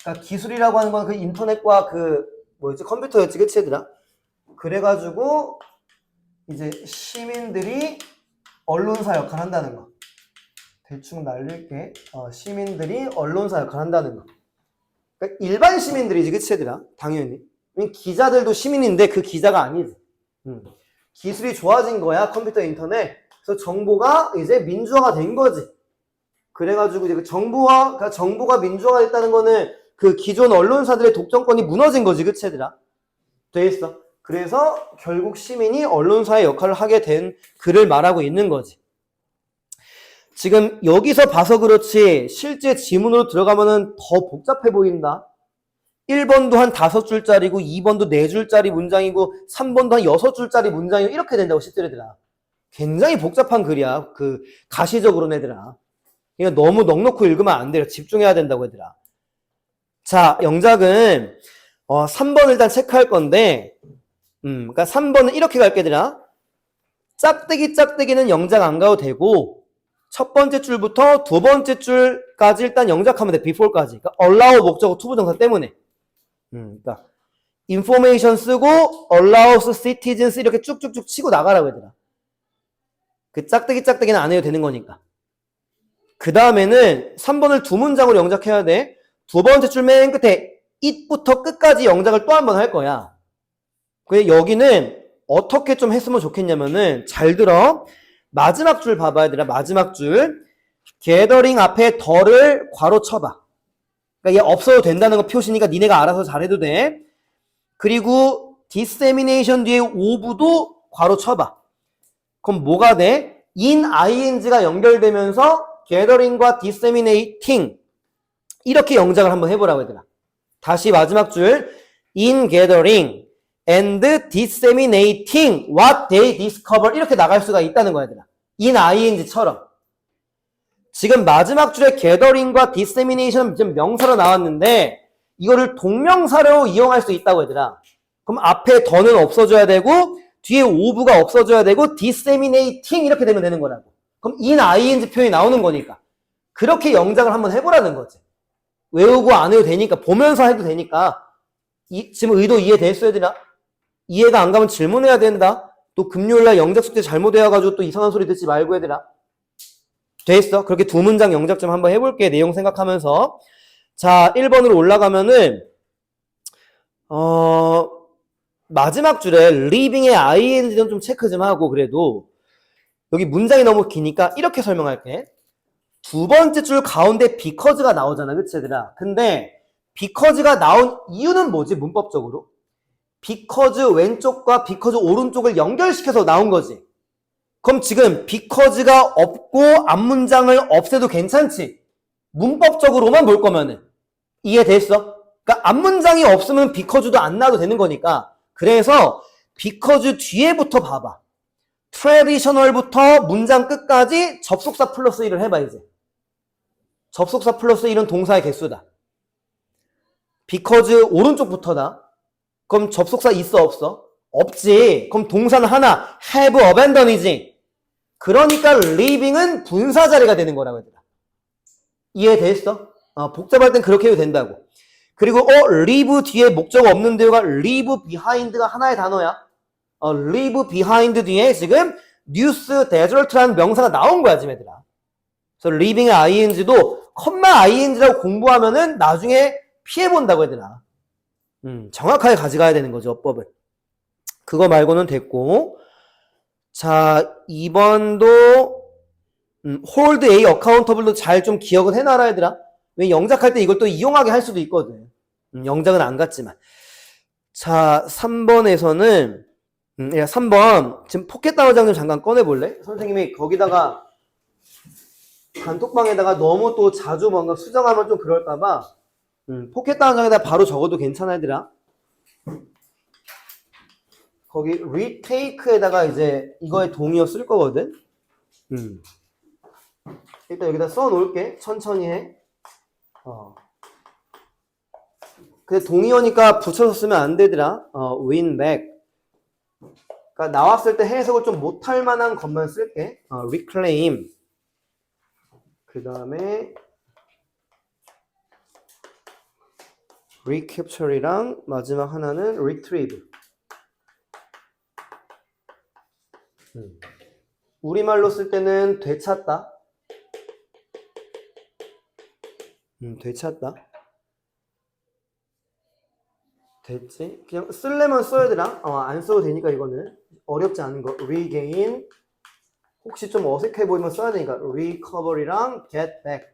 그러니까 기술이라고 하는 건 그 인터넷과 컴퓨터였지, 그치, 얘들아? 그래가지고 이제 시민들이 언론사 역할을 한다는 거. 대충 날릴게. 시민들이 언론사 역할을 한다는 거. 그러니까 일반 시민들이지, 그치, 얘들아? 당연히. 기자들도 시민인데 그 기자가 아니지. 기술이 좋아진 거야, 컴퓨터, 인터넷. 그래서 정보가 이제 민주화가 된 거지. 그래가지고 이제 그러니까 정보가 민주화가 됐다는 거는 그 기존 언론사들의 독점권이 무너진 거지, 그치, 얘들아? 돼 있어. 그래서 결국 시민이 언론사의 역할을 하게 된 글을 말하고 있는 거지. 지금 여기서 봐서 그렇지 실제 지문으로 들어가면은 더 복잡해 보인다. 1번도 한 5줄짜리고 2번도 4줄짜리 문장이고 3번도 한 6줄짜리 문장이고 이렇게 된다고, 실제들아. 굉장히 복잡한 글이야. 그 가시적으로는, 얘들아. 그러니까 너무 넉넉히 읽으면 안 돼요. 집중해야 된다고, 얘들아. 자, 영작은 3번 일단 체크할 건데, 그러니까 3번은 이렇게 갈게, 얘들아. 짝대기는 영작 안 가도 되고, 첫 번째 줄부터 두 번째 줄까지 일단 영작하면 돼. before까지. 그러니까 allow 목적어 투부정사 때문에. 그러니까 information 쓰고 allows citizens 이렇게 쭉쭉쭉 치고 나가라고, 얘들아. 그 짝대기는 안 해도 되는 거니까. 그 다음에는 3번을 두 문장으로 영작해야 돼. 두 번째 줄 맨 끝에 it부터 끝까지 영작을 또 한 번 할 거야. 그래서 여기는 어떻게 좀 했으면 좋겠냐면은, 잘 들어. 마지막 줄 봐봐야 되나? 마지막 줄. gathering 앞에 더를 괄호 쳐봐. 그러니까 얘 없어도 된다는 거 표시니까 니네가 알아서 잘해도 돼. 그리고 dissemination 뒤에 of도 괄호 쳐봐. 그럼 뭐가 돼? in ing가 연결되면서 gathering과 disseminating 이렇게 영작을 한번 해보라고 얘들아. 다시 마지막 줄 in gathering and disseminating what they discover 이렇게 나갈 수가 있다는 거야 얘들아. in ing처럼. 지금 마지막 줄에 gathering과 dissemination 지금 명사로 나왔는데 이거를 동명사로 이용할 수 있다고 얘들아. 그럼 앞에 더는 없어져야 되고 뒤에 of가 없어져야 되고 disseminating 이렇게 되면 되는 거라고. 그럼 in ing 표현이 나오는 거니까. 그렇게 영작을 한번 해보라는 거지. 외우고 안 해도 되니까 보면서 해도 되니까. 지금 의도 이해됐어야 되나? 이해가 안 가면 질문해야 된다. 또 금요일날 영작 숙제 잘못해가지고 또 이상한 소리 듣지 말고 얘들아. 됐어? 그렇게 두 문장 영작 좀 한번 해볼게. 내용 생각하면서. 자, 1번으로 올라가면은 마지막 줄에 leaving의 ing는 좀 체크 좀 하고 그래도 여기 문장이 너무 기니까 이렇게 설명할게. 두 번째 줄 가운데 because가 나오잖아. 그치 얘들아? 근데 because가 나온 이유는 뭐지? 문법적으로? because 왼쪽과 because 오른쪽을 연결시켜서 나온 거지. 그럼 지금 because가 없고 앞문장을 없애도 괜찮지? 문법적으로만 볼 거면은. 이해됐어? 그러니까 앞문장이 없으면 because도 안 나와도 되는 거니까. 그래서 because 뒤에부터 봐봐. traditional부터 문장 끝까지 접속사 플러스 1을 해봐 이제. 접속사 플러스 1은 동사의 개수다. because 오른쪽부터다. 그럼 접속사 있어 없어? 없지. 그럼 동사는 하나 have abandon이지. 그러니까 leaving은 분사 자리가 되는 거라고 얘들아. 이해됐어? 복잡할 땐 그렇게 해도 된다고. 그리고 leave 뒤에 목적 없는 데가 leave behind가 하나의 단어야. leave behind 뒤에 지금 news desert라는 명사가 나온 거야 지금 얘들아. 그래서 leaving의 ing도 컴마 ing라고 공부하면은 나중에 피해본다고 얘들아. 정확하게 가져가야 되는 거죠 어법을. 그거 말고는 됐고. 자 2번도 hold A accountable도 잘 좀 기억을 해놔라 얘들아. 왜 영작할 때 이걸 또 이용하게 할 수도 있거든. 영작은 안 갔지만. 자 3번에서는 3번 지금 포켓 단어장 좀 잠깐 꺼내볼래? 선생님이 거기다가 단톡방에다가 너무 또 자주 뭔가 수정하면 좀 그럴까봐 포켓 단어장에다 바로 적어도 괜찮아 얘들아. 거기 retake에다가 이제 이거의 동의어 쓸 거거든. 일단 여기다 써 놓을게. 천천히 해. 근데 동의어니까 붙여서 쓰면 안 되더라. win back. 그러니까 나왔을 때 해석을 좀 못할 만한 것만 쓸게. reclaim. 그 다음에 recapture이랑 마지막 하나는 retrieve. 우리말로 쓸 때는 되찾다. 되찾다. 됐지? 그냥 쓸래면 써야 되나? 안 써도 되니까 이거는 어렵지 않은 거. regain. 혹시 좀 어색해 보이면 써야 되니까 recovery랑 get back.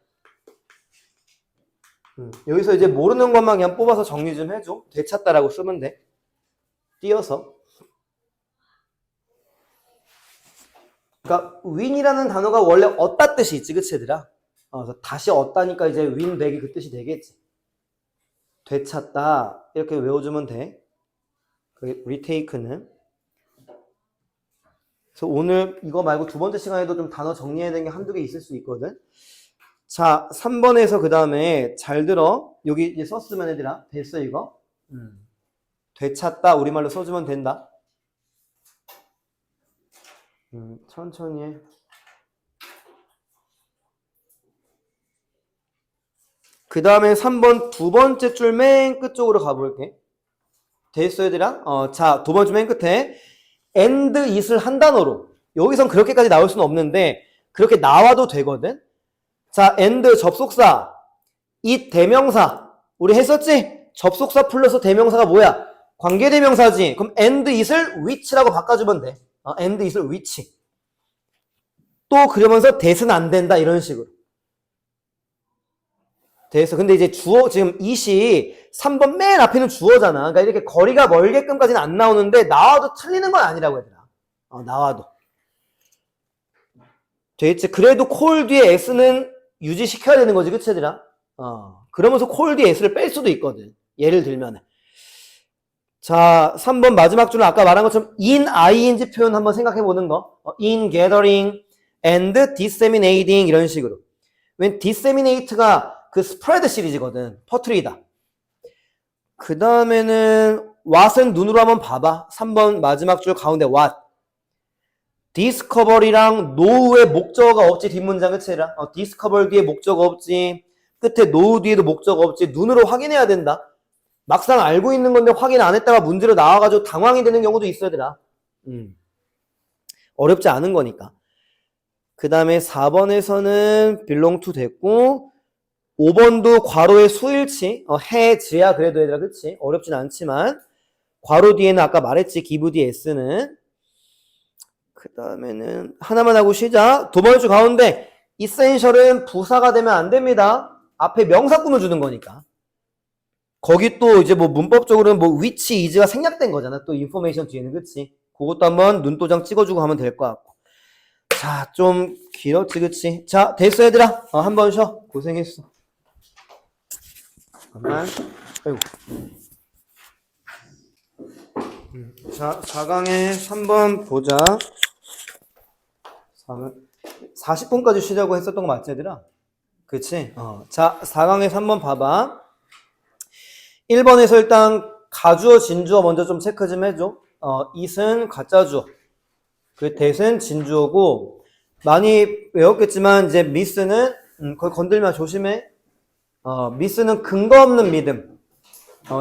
여기서 이제 모르는 것만 그냥 뽑아서 정리 좀 해줘. 되찾다라고 쓰면 돼. 띄어서. 그러니까 win이라는 단어가 원래 얻다 뜻이 있지, 그치 얘들아? 그래서 다시 얻다니까 이제 win back이 그 뜻이 되겠지. 되찾다 이렇게 외워주면 돼. 그 retake는. 그래서 오늘 이거 말고 두 번째 시간에도 좀 단어 정리해야 되는 게 한두 개 있을 수 있거든. 자, 3번에서 그 다음에 잘 들어. 여기 이제 썼으면 얘들아. 됐어 이거? 되찾다 우리말로 써주면 된다. 천천히 해. 그 다음에 3번 두 번째 줄 맨 끝쪽으로 가볼게. 됐어 얘들아? 자, 두 번째 맨 끝에 and it을 한 단어로. 여기선 그렇게까지 나올 수는 없는데 그렇게 나와도 되거든. 자, and 접속사 이 대명사 우리 했었지? 접속사 플러스 대명사가 뭐야? 관계대명사지. 그럼 and it을 which라고 바꿔주면 돼. and it을 which. 또 그러면서 that은 안 된다 이런 식으로. 돼서 근데 이제 주어 지금 it이 3번 맨 앞에는 주어잖아. 그러니까 이렇게 거리가 멀게끔까지는 안 나오는데 나와도 틀리는 건 아니라고 얘들아. 나와도. 됐지? 그래도 콜 뒤에 s는 유지시켜야 되는 거지, 그치 얘들아? 그러면서 콜 뒤에 s를 뺄 수도 있거든. 예를 들면. 자, 3번 마지막 줄은 아까 말한 것처럼 in ing 표현 한번 생각해 보는 거. in gathering and disseminating 이런 식으로. 웬 disseminate가 그 spread 시리즈거든. 퍼트리다. 그 다음에는 what은 눈으로 한번 봐봐. 3번 마지막 줄 가운데 what. discover이랑 know의 목적어가 없지. 뒷문장 끝이라. discover 뒤에 목적어 없지. 끝에 know 뒤에도 목적어 없지. 눈으로 확인해야 된다. 막상 알고 있는 건데 확인 안 했다가 문제로 나와가지고 당황이 되는 경우도 있어야 되라. 어렵지 않은 거니까. 그 다음에 4번에서는 belong to 됐고 5번도 괄호의 수일치 해지야 그래도 얘들아 그치? 어렵진 않지만 괄호 뒤에는 아까 말했지 give 뒤에 s는 그 다음에는 하나만 하고 쉬자. 두 번째 줄 가운데 essential은 부사가 되면 안 됩니다. 앞에 명사구문 주는 거니까. 거기 또 이제 뭐 문법적으로는 뭐 which is가 생략된 거잖아. 또 information 뒤에는 그치? 그것도 한번 눈도장 찍어주고 하면 될 것 같고. 자, 좀 길었지 그치? 자, 됐어 얘들아. 한 번 쉬어. 고생했어. 잠깐만. 아이고. 자, 4강에 3번 보자. 40분까지 쉬자고 했었던 거 맞지 얘들아? 그치? 자, 4강에 3번 봐봐. 1번에서 일단 가주어, 진주어 먼저 좀 체크 좀 해줘. it은 가짜주어. 그 that은 진주어고, 많이 외웠겠지만, 이제 miss는, 거기 건들면 조심해. miss는 근거 없는 믿음.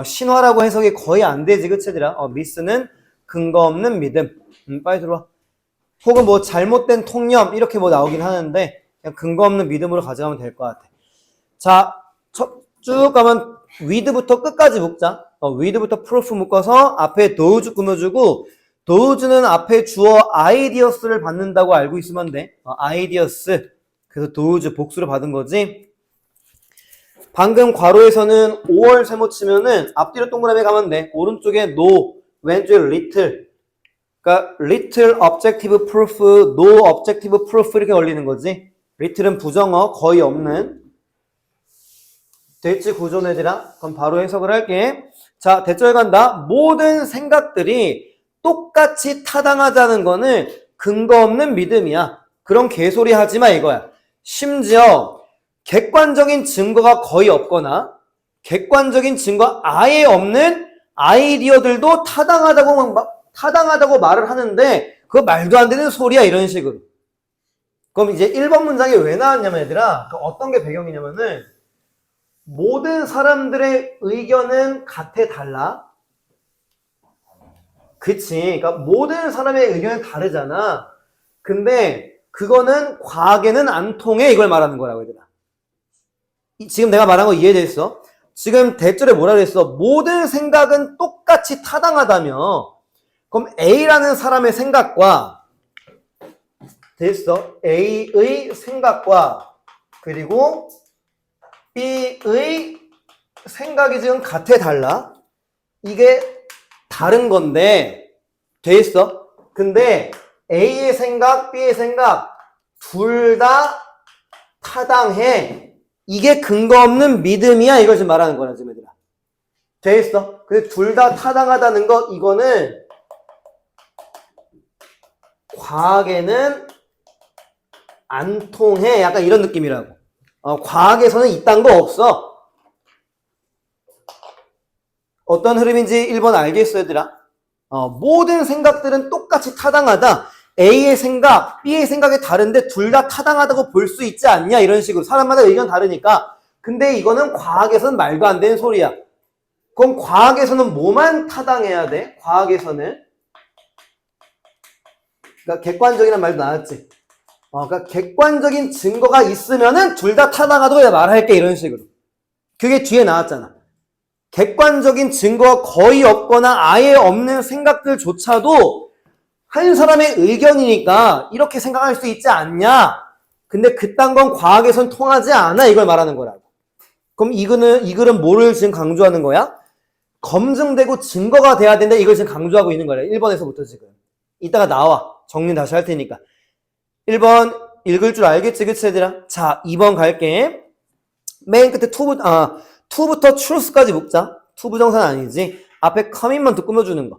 신화라고 해석이 거의 안 되지, 그치들아? miss는 근거 없는 믿음. 빨리 들어와. 혹은 뭐 잘못된 통념, 이렇게 뭐 나오긴 하는데, 그냥 근거 없는 믿음으로 가져가면 될 것 같아. 자, 쭉 가면 with부터 끝까지 묶자. with부터 proof 묶어서 앞에 those 꾸며주고 those는 앞에 주어 ideas를 받는다고 알고 있으면 돼. ideas. 그래서 those 복수를 받은 거지. 방금 괄호에서는 5월 세모 치면은 앞뒤로 동그라미 가면 돼. 오른쪽에 no, 왼쪽에 little. 그러니까 little objective proof, no objective proof 이렇게 올리는 거지. little은 부정어, 거의 없는. 됐지 구조네들아? 그럼 바로 해석을 할게. 자, 대절 간다. 모든 생각들이 똑같이 타당하다는 거는 근거 없는 믿음이야. 그런 개소리 하지 마 이거야. 심지어 객관적인 증거가 거의 없거나 객관적인 증거 아예 없는 아이디어들도 타당하다고 말을 하는데 그거 말도 안 되는 소리야 이런 식으로. 그럼 이제 1번 문장이 왜 나왔냐면 얘들아, 어떤 게 배경이냐면은 모든 사람들의 의견은 같아 달라. 그치. 그러니까 모든 사람의 의견은 다르잖아. 근데 그거는 과학에는 안 통해 이걸 말하는 거라고 얘들아. 지금 내가 말한 거 이해됐어? 지금 대절에 뭐라 그랬어? 모든 생각은 똑같이 타당하다며. 그럼 A라는 사람의 생각과 됐어. A의 생각과 그리고 B의 생각이 지금 같아 달라? 이게 다른 건데 돼 있어. 근데 A의 생각, B의 생각 둘 다 타당해. 이게 근거 없는 믿음이야. 이걸 지금 말하는 거야 지금 얘들아. 돼 있어. 근데 둘 다 타당하다는 거 이거는 과학에는 안 통해. 약간 이런 느낌이라고. 과학에서는 이딴 거 없어. 어떤 흐름인지 1번 알겠어 얘들아? 모든 생각들은 똑같이 타당하다. A의 생각, B의 생각이 다른데 둘 다 타당하다고 볼 수 있지 않냐 이런 식으로. 사람마다 의견 다르니까. 근데 이거는 과학에서는 말도 안 되는 소리야. 그럼 과학에서는 뭐만 타당해야 돼? 과학에서는 그러니까 객관적이란 말도 나왔지. 그러니까 객관적인 증거가 있으면은 둘 다 타당하다고 말할게 이런 식으로. 그게 뒤에 나왔잖아. 객관적인 증거가 거의 없거나 아예 없는 생각들조차도 한 사람의 의견이니까 이렇게 생각할 수 있지 않냐? 근데 그딴 건 과학에선 통하지 않아. 이걸 말하는 거라고. 그럼 이 글은 뭐를 지금 강조하는 거야? 검증되고 증거가 돼야 된다. 이걸 지금 강조하고 있는 거래. 1번에서부터 지금. 이따가 나와. 정리 다시 할 테니까. 1번 읽을 줄 알겠지, 그치, 얘들아? 자, 2번 갈게. 맨 끝에 to부터 truth까지 묶자. to 부정사는 아니지. 앞에 come인만 더 꾸며주는 거.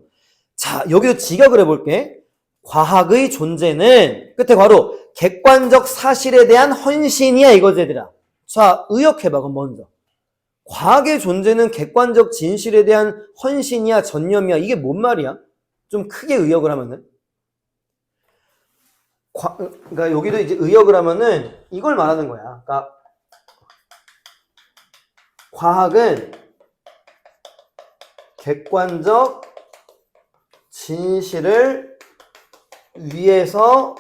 자, 여기도 직역을 해볼게. 과학의 존재는 끝에 괄호 객관적 사실에 대한 헌신이야, 이거지, 얘들아. 자, 의역해봐, 그럼 먼저. 과학의 존재는 객관적 진실에 대한 헌신이야, 전념이야. 이게 뭔 말이야? 좀 크게 의역을 하면은. 그러니까 여기도 이제 의역을 하면은 이걸 말하는 거야. 그러니까 과학은 객관적 진실을 위해서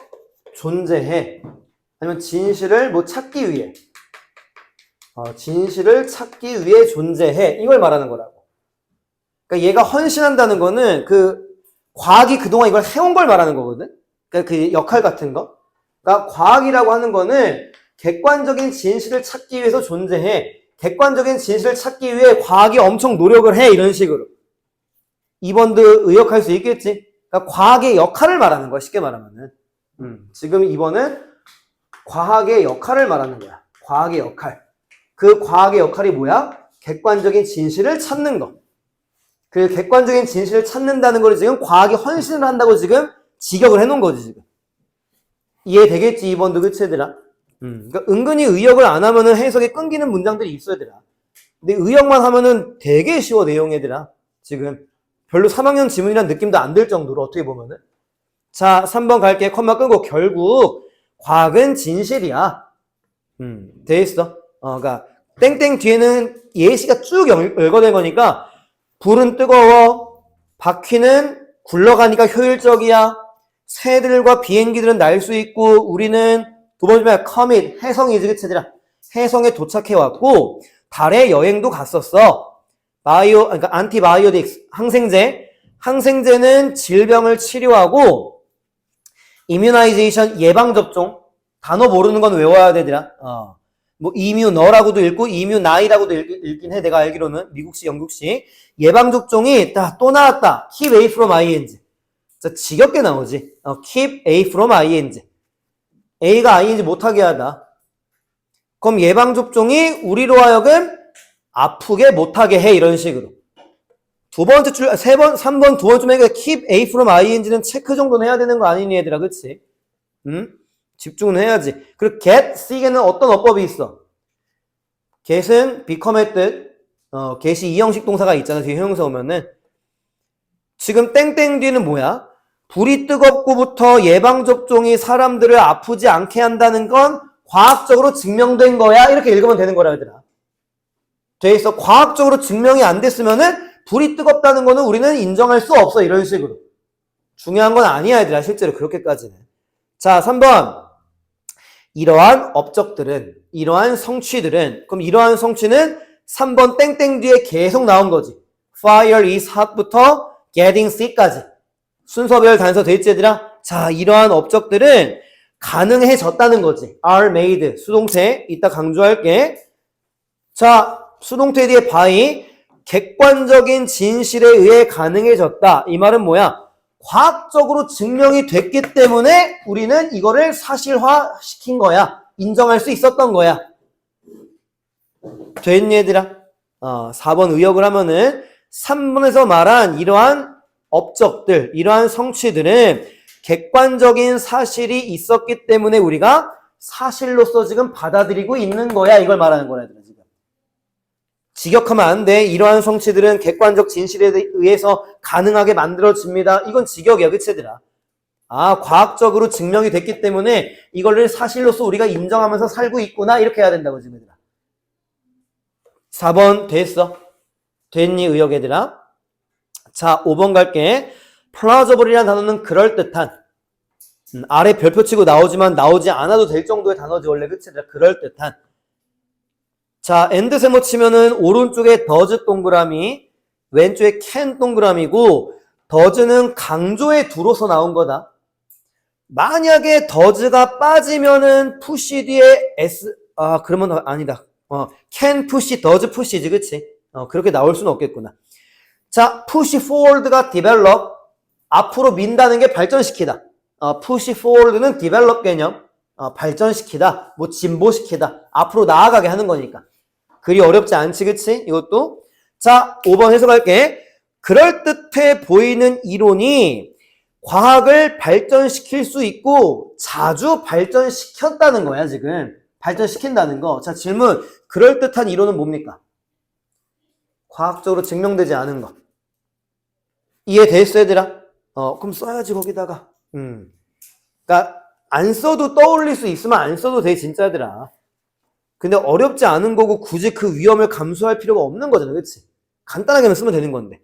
존재해. 아니면 진실을 뭐 찾기 위해. 진실을 찾기 위해 존재해. 이걸 말하는 거라고. 그러니까 얘가 헌신한다는 거는 그 과학이 그동안 이걸 해온 걸 말하는 거거든. 그러니까 그 역할 같은 거. 그러니까 과학이라고 하는 거는 객관적인 진실을 찾기 위해서 존재해. 객관적인 진실을 찾기 위해 과학이 엄청 노력을 해. 이런 식으로. 2번도 의역할 수 있겠지. 그러니까 과학의 역할을 말하는 거야. 쉽게 말하면은. 지금 2번은 과학의 역할을 말하는 거야. 과학의 역할. 그 과학의 역할이 뭐야? 객관적인 진실을 찾는 거. 그 객관적인 진실을 찾는다는 걸 지금 과학이 헌신을 한다고 지금 직역을 해놓은 거지, 지금. 이해되겠지, 2번도, 그치, 얘들아? 그러니까 은근히 의역을 안 하면은 해석에 끊기는 문장들이 있어, 얘들아. 근데 의역만 하면은 되게 쉬워, 내용, 얘들아. 지금. 별로 3학년 지문이란 느낌도 안 들 정도로, 어떻게 보면은. 자, 3번 갈게. 컴마 끄고, 결국, 과학은 진실이야. 돼 있어. 그러니까, 땡땡 뒤에는 예시가 쭉 읽어낸 거니까, 불은 뜨거워, 바퀴는 굴러가니까 효율적이야, 새들과 비행기들은 날 수 있고, 우리는 두 번째면 comet, 해성이지, 그치들아. 해성에 도착해왔고, 달에 여행도 갔었어. 그러니까 안티바이오틱스, 항생제는 질병을 치료하고, 이뮤나이제이션, 예방접종, 단어 모르는 건 외워야 되더라. 뭐 이뮤너라고도 읽고 이뮤나이라고도 읽긴 해. 내가 알기로는 미국식, 영국식. 예방접종이 또 나왔다. Keep A from ING. 자, 지겹게 나오지. Keep A from ING. A가 ING 못하게 하다. 그럼 예방접종이 우리로 하여금 아프게 못하게 해. 이런 식으로. 3번 두 번쯤에 Keep A from ING는 체크 정도는 해야 되는 거 아니니, 얘들아. 그치? 집중은 해야지. 그리고 get, seek에는 어떤 어법이 있어? get은 become의 뜻. get이 이형식 동사가 있잖아. 뒤에 형용사 오면은. 지금 땡땡 뒤는 뭐야? 불이 뜨겁고부터 예방접종이 사람들을 아프지 않게 한다는 건 과학적으로 증명된 거야. 이렇게 읽으면 되는 거라, 얘들아. 돼 있어. 과학적으로 증명이 안 됐으면은 불이 뜨겁다는 거는 우리는 인정할 수 없어. 이런 식으로. 중요한 건 아니야, 얘들아. 실제로 그렇게까지는. 자, 3번. 이러한 업적들은, 이러한 성취들은, 그럼 이러한 성취는 3번 땡땡 뒤에 계속 나온 거지. Fire is hot부터 getting sick까지. 순서별 단서 돼 있지, 얘들아? 자, 이러한 업적들은 가능해졌다는 거지. are made. 수동태. 이따 강조할게. 자, 수동태 뒤에 by. 객관적인 진실에 의해 가능해졌다. 이 말은 뭐야? 과학적으로 증명이 됐기 때문에 우리는 이거를 사실화시킨 거야. 인정할 수 있었던 거야. 됐니, 얘들아? 4번 의역을 하면은 3번에서 말한 이러한 업적들, 이러한 성취들은 객관적인 사실이 있었기 때문에 우리가 사실로서 지금 받아들이고 있는 거야. 이걸 말하는 거야, 얘들아, 지금. 직역하면 안 돼. 이러한 성취들은 객관적 진실에 의해서 가능하게 만들어집니다. 이건 직역이야. 그치, 얘들아? 과학적으로 증명이 됐기 때문에 이거를 사실로서 우리가 인정하면서 살고 있구나. 이렇게 해야 된다고, 지금, 얘들아. 4번 됐어. 됐니, 의역, 얘들아? 자, 5번 갈게. plausible이라는 단어는 그럴듯한. 아래 별표 치고 나오지만 나오지 않아도 될 정도의 단어지, 원래. 그치, 얘들아? 그럴듯한. 자, and 세모 치면은 오른쪽에 does 동그라미, 왼쪽에 can 동그라미고 does는 강조의 두로서 나온 거다. 만약에 does가 빠지면은 push 뒤에 s, 그러면 아니다. can push, does push지, 그치? 그렇게 나올 수는 없겠구나. 자, push forward가 develop, 앞으로 민다는 게 발전시키다. push forward는 develop 개념, 발전시키다, 뭐 진보시키다, 앞으로 나아가게 하는 거니까. 그리 어렵지 않지, 그치? 이것도. 자, 5번 해석할게. 그럴듯해 보이는 이론이 과학을 발전시킬 수 있고 자주 발전시켰다는 거야, 지금. 발전시킨다는 거. 자, 질문. 그럴듯한 이론은 뭡니까? 과학적으로 증명되지 않은 거. 이해됐어, 얘들아? 그럼 써야지, 거기다가. 그러니까 안 써도 떠올릴 수 있으면 안 써도 돼, 진짜, 얘들아. 근데 어렵지 않은 거고 굳이 그 위험을 감수할 필요가 없는 거잖아, 그치? 간단하게만 쓰면 되는 건데.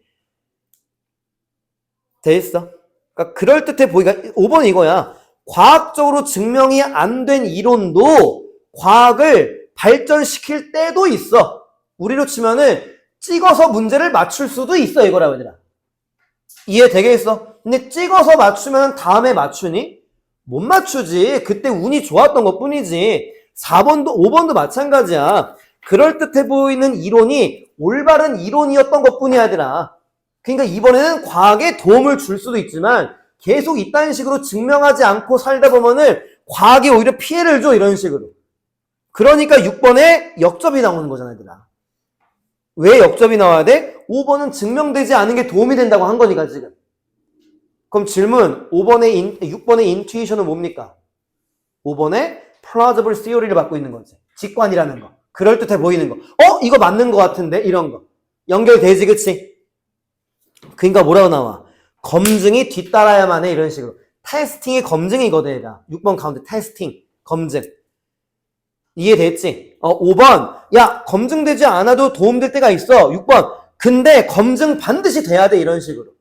됐어? 그러니까 그럴듯해 보이가 5번 이거야. 과학적으로 증명이 안 된 이론도 과학을 발전시킬 때도 있어. 우리로 치면은 찍어서 문제를 맞출 수도 있어, 이거라고 얘들아. 이해되겠어? 근데 찍어서 맞추면 다음에 맞추니? 못 맞추지. 그때 운이 좋았던 것 뿐이지. 4번도 5번도 마찬가지야. 그럴듯해 보이는 이론이 올바른 이론이었던 것 뿐이야, 얘들아. 그러니까 이번에는 과학에 도움을 줄 수도 있지만 계속 이딴 식으로 증명하지 않고 살다 보면은 과학이 오히려 피해를 줘, 이런 식으로. 그러니까 6번에 역접이 나오는 거잖아, 얘들아. 왜 역접이 나와야 돼? 5번은 증명되지 않은 게 도움이 된다고 한 거니까, 지금. 그럼 질문, 6번의 인투이션은 뭡니까? 5번에 plausible theory를 받고 있는 거지. 직관이라는 거. 그럴듯해 보이는 거. 이거 맞는 거 같은데? 이런 거. 연결되지, 그치? 그러니까 뭐라고 나와? 검증이 뒤따라야만 해, 이런 식으로. 테스팅이 검증이거든, 얘가. 6번 가운데 테스팅, 검증. 이해됐지? 5번. 야, 검증되지 않아도 도움될 때가 있어. 6번. 근데 검증 반드시 돼야 돼, 이런 식으로.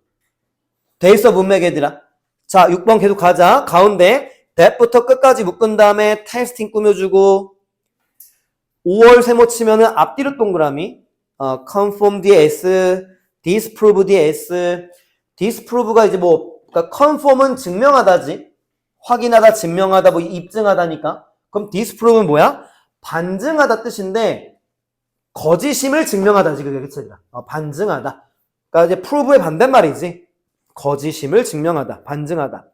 돼 있어, 문맥 얘들아. 자, 6번 계속 가자. 가운데 that부터 끝까지 묶은 다음에 테스팅 꾸며주고 5월 세모 치면은 앞뒤로 동그라미 conform 뒤에 S, disprove 뒤에 S. disprove가 이제 그러니까 conform은 증명하다지. 확인하다, 증명하다, 뭐 입증하다니까. 그럼 disprove는 뭐야? 반증하다 뜻인데 거짓임을 증명하다지, 그게. 그치? 반증하다. 그러니까 이제 prove의 반대말이지. 거짓임을 증명하다, 반증하다.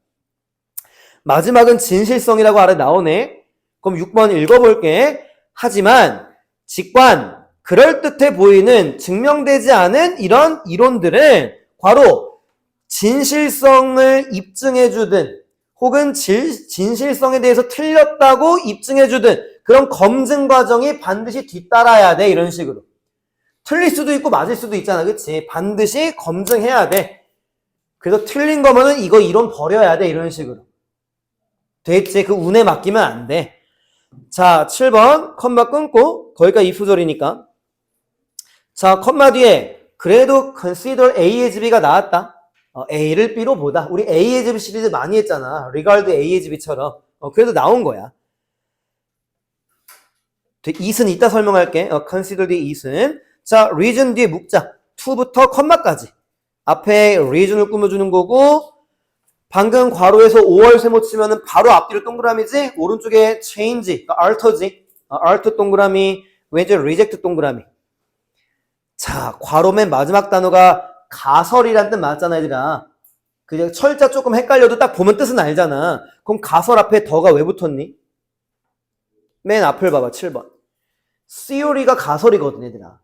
마지막은 진실성이라고 아래 나오네. 그럼 6번 읽어볼게. 하지만 직관, 그럴듯해 보이는 증명되지 않은 이런 이론들은 바로 진실성을 입증해주든 혹은 진실성에 대해서 틀렸다고 입증해주든 그런 검증 과정이 반드시 뒤따라야 돼, 이런 식으로. 틀릴 수도 있고 맞을 수도 있잖아, 그치? 반드시 검증해야 돼. 그래서 틀린 거면은 이거 이론 버려야 돼, 이런 식으로. 됐지? 그 운에 맡기면 안 돼. 자, 7번 컴마 끊고 거기까지 이프절이니까. 자, 컴마 뒤에 그래도 consider A의 B가 나왔다. A를 B로 보다. 우리 A의 B 시리즈 많이 했잖아. regard A의 B처럼. 그래도 나온 거야. 이은 이따 설명할게. consider 뒤에 이은. 자, reason 뒤에 묶자. to부터 컴마까지. 앞에 reason을 꾸며주는 거고 방금 괄호에서 5월 세모 치면은 바로 앞뒤로 동그라미지. 오른쪽에 change, 그러니까 alter지. alter 동그라미, 왼쪽에 reject 동그라미. 자, 괄호 맨 마지막 단어가 가설이란 뜻 맞잖아, 얘들아. 그냥 철자 조금 헷갈려도 딱 보면 뜻은 알잖아. 그럼 가설 앞에 더가 왜 붙었니? 맨 앞을 봐봐, 7번. theory가 가설이거든, 얘들아.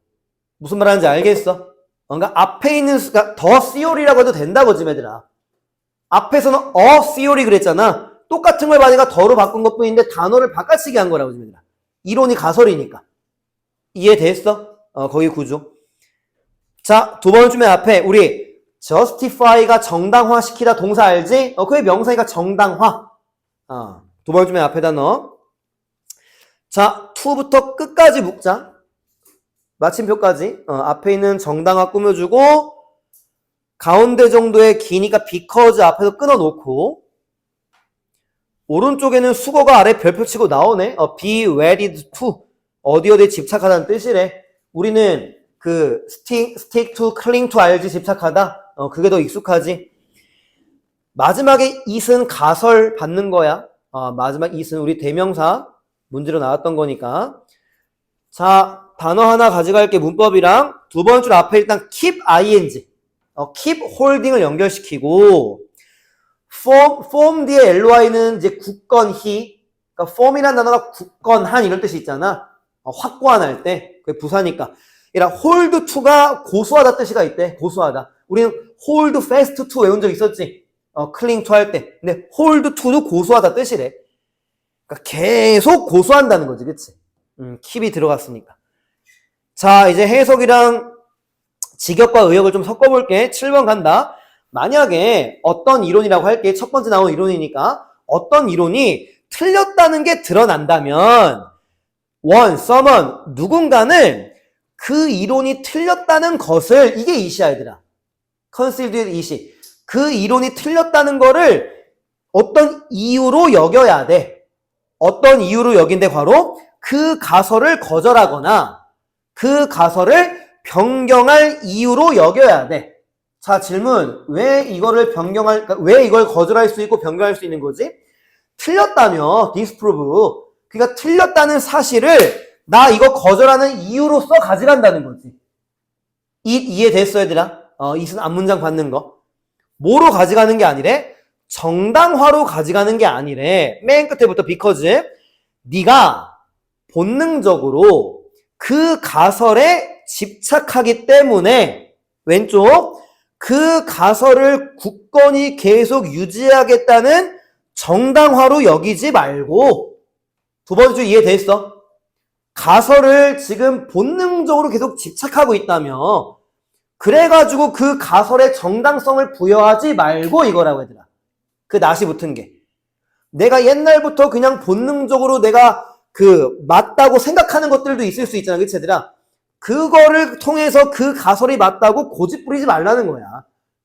무슨 말 하는지 알겠어? 그러니까 앞에 있는 수가 더 theory라고 해도 된다고, 지금 얘들아. 앞에서는 theory 그랬잖아. 똑같은 걸 받으니까 더로 바꾼 것 뿐인데 단어를 바꿔치기 한 거라고, 지금 얘들아. 이론이 가설이니까. 이해됐어? 거기 구조. 자, 두 번쯤에 앞에 우리 justify가 정당화시키다 동사 알지? 그게 명사니까 정당화. 두 번쯤에 앞에다 넣어. 자, to부터 끝까지 묶자. 마침표까지. 앞에 있는 정당화 꾸며주고 가운데 정도의 기니까 because 앞에서 끊어놓고 오른쪽에는 수거가 아래 별표 치고 나오네. be wedded to. 어디에 집착하다는 뜻이래. 우리는 그 stick to, cling to 알지? 집착하다. 그게 더 익숙하지. 마지막에 it은 가설 받는 거야. 마지막 it은 우리 대명사 문제로 나왔던 거니까. 자, 단어 하나 가져갈게. 문법이랑 두 번째 줄 앞에 일단 keep ing, keep holding을 연결시키고, form 뒤에 ly는 이제 굳건히, 그러니까 form이라는 단어가 굳건한 이런 뜻이 있잖아. 확고한 할 때, 그게 부사니까. 이랑 hold to가 고수하다 뜻이가 있대. 고수하다. 우리는 hold fast to 외운 적 있었지. cling to 할 때. 근데 hold to도 고수하다 뜻이래. 그러니까 계속 고수한다는 거지, 그치? keep이 들어갔으니까. 자, 이제 해석이랑 직역과 의역을 좀 섞어볼게. 7번 간다. 만약에 어떤 이론이라고 할게. 첫 번째 나온 이론이니까. 어떤 이론이 틀렸다는 게 드러난다면, someone, 누군가는 그 이론이 틀렸다는 것을, 이게 이시야, 얘들아. concealed 이시. 그 이론이 틀렸다는 거를 어떤 이유로 여겨야 돼. 어떤 이유로 여긴데 바로 그 가설을 거절하거나 그 가설을 변경할 이유로 여겨야 돼. 자, 질문. 왜 이거를 왜 이걸 거절할 수 있고 변경할 수 있는 거지? 틀렸다며, disprove. 그러니까 틀렸다는 사실을 나 이거 거절하는 이유로서 가져간다는 거지. 이해됐어, 얘들아? it은 앞문장 받는 거. 뭐로 가져가는 게 아니래? 정당화로 가져가는 게 아니래. 맨 끝에부터 because 네가 본능적으로 그 가설에 집착하기 때문에 왼쪽 그 가설을 굳건히 계속 유지하겠다는 정당화로 여기지 말고 두 번째 줄 이해됐어? 가설을 지금 본능적으로 계속 집착하고 있다며 그래가지고 그 가설의 정당성을 부여하지 말고 이거라고 얘들아. 그 낫이 붙은 게. 내가 옛날부터 그냥 본능적으로 내가 맞다고 생각하는 것들도 있을 수 있잖아. 그치 얘들아? 그거를 통해서 그 가설이 맞다고 고집 부리지 말라는 거야.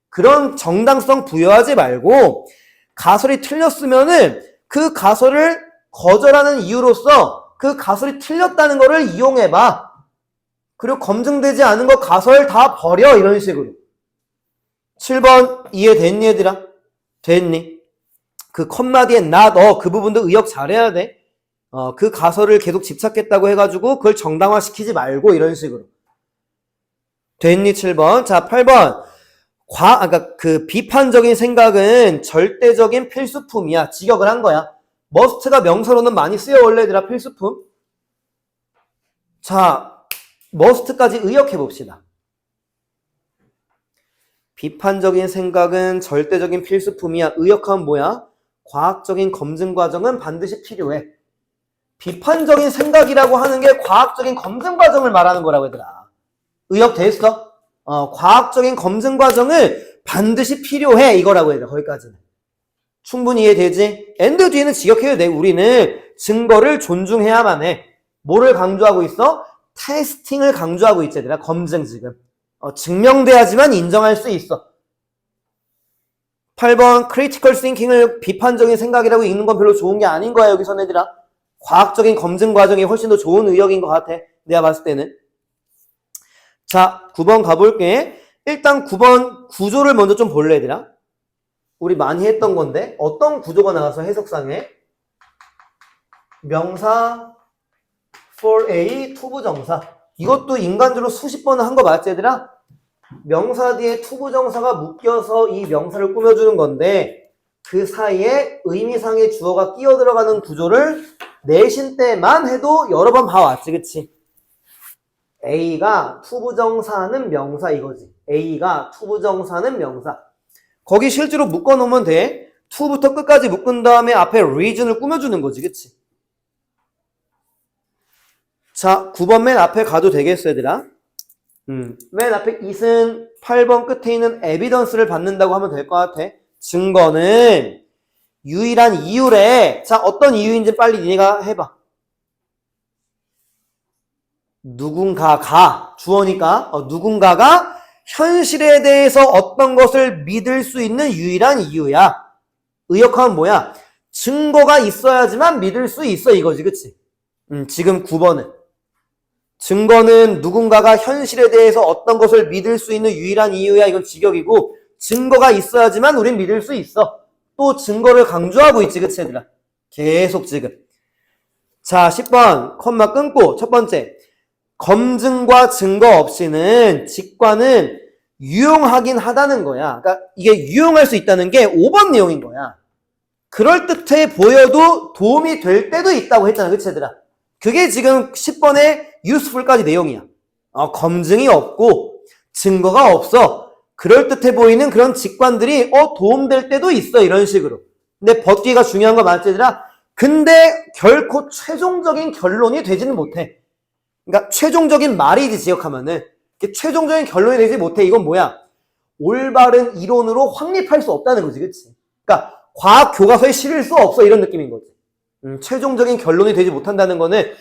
그런 정당성 부여하지 말고 가설이 틀렸으면은 그 가설을 거절하는 이유로서 그 가설이 틀렸다는 거를 이용해봐. 그리고 검증되지 않은 거 가설 다 버려. 이런 식으로. 7번 이해됐니 얘들아? 됐니? 그 컴마 뒤에 not, 그 부분도 의역 잘해야 돼. 그 가설을 계속 집착했다고 해가지고 그걸 정당화시키지 말고 이런 식으로. 됐니? 7번. 자, 8번. 그러니까 그 비판적인 생각은 절대적인 필수품이야. 직역을 한 거야. must가 명사로는 많이 쓰여 원래 얘들아. 필수품. 자, must까지 의역해 봅시다. 비판적인 생각은 절대적인 필수품이야. 의역하면 뭐야? 과학적인 검증 과정은 반드시 필요해. 비판적인 생각이라고 하는 게 과학적인 검증 과정을 말하는 거라고 얘들아. 의역 됐어? 과학적인 검증 과정을 반드시 필요해. 이거라고 얘들아. 거기까지는. 충분히 이해되지? and 뒤에는 직역해도 돼. 우리는 증거를 존중해야만 해. 뭐를 강조하고 있어? 테스팅을 강조하고 있지 얘들아. 검증 지금. 증명돼야지만 인정할 수 있어. 8번 critical thinking을 비판적인 생각이라고 읽는 건 별로 좋은 게 아닌 거야. 여기서 얘들아. 과학적인 검증 과정이 훨씬 더 좋은 의역인 것 같아. 내가 봤을 때는. 자, 9번 가볼게. 일단 9번 구조를 먼저 좀 볼래 얘들아. 우리 많이 했던 건데 어떤 구조가 나와서 해석상에 명사 for A 투부정사. 이것도 인간적으로 수십 번은 한 거 맞지 얘들아? 명사 뒤에 투부정사가 묶여서 이 명사를 꾸며주는 건데 그 사이에 의미상의 주어가 끼어 들어가는 구조를 내신 때만 해도 여러 번 봐왔지. 그치? A가 투부정사는 명사 이거지. A가 투부정사는 명사. 거기 실제로 묶어놓으면 돼. to부터 끝까지 묶은 다음에 앞에 reason을 꾸며주는 거지. 그치? 자, 9번 맨 앞에 가도 되겠어, 얘들아? 맨 앞에 it은 8번 끝에 있는 evidence를 받는다고 하면 될 것 같아. 증거는 유일한 이유래. 자, 어떤 이유인지 빨리 니네가 해봐. 누군가가, 주어니까, 누군가가 현실에 대해서 어떤 것을 믿을 수 있는 유일한 이유야. 의역하면 뭐야? 증거가 있어야지만 믿을 수 있어, 이거지, 그치? 지금 9번은. 증거는 누군가가 현실에 대해서 어떤 것을 믿을 수 있는 유일한 이유야. 이건 직역이고, 증거가 있어야지만 우린 믿을 수 있어. 또 증거를 강조하고 있지, 그치, 얘들아? 계속 지금. 자, 10번, 컴마 끊고, 첫 번째. 검증과 증거 없이는 직관은 유용하긴 하다는 거야. 그러니까 이게 유용할 수 있다는 게 5번 내용인 거야. 그럴듯해 보여도 도움이 될 때도 있다고 했잖아, 그치, 얘들아? 그게 지금 10번의 useful까지 내용이야. 검증이 없고 증거가 없어. 그럴듯해 보이는 그런 직관들이 도움될 때도 있어, 이런 식으로. 근데 벗기가 중요한 거 맞지, 얘들아? 근데 결코 최종적인 결론이 되지는 못해. 그러니까 최종적인 말이지, 지역하면은. 최종적인 결론이 되지 못해. 이건 뭐야? 올바른 이론으로 확립할 수 없다는 거지, 그치? 그러니까 과학 교과서에 실을 수 없어, 이런 느낌인 거지. 최종적인 결론이 되지 못한다는 거는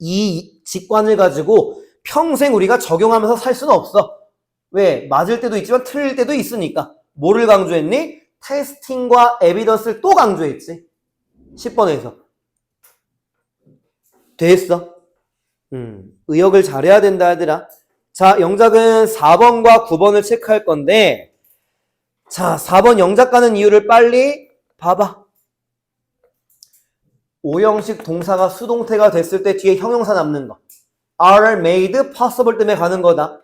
이 직관을 가지고 평생 우리가 적용하면서 살 수는 없어. 왜? 맞을 때도 있지만 틀릴 때도 있으니까. 뭐를 강조했니? 테스팅과 에비던스를 또 강조했지. 10번에서. 됐어. 의역을 잘해야 된다, 얘들아. 자, 영작은 4번과 9번을 체크할 건데, 자, 4번 영작 가는 이유를 빨리 봐봐. 오형식 동사가 수동태가 됐을 때 뒤에 형용사 남는 거. are made possible 때문에 가는 거다.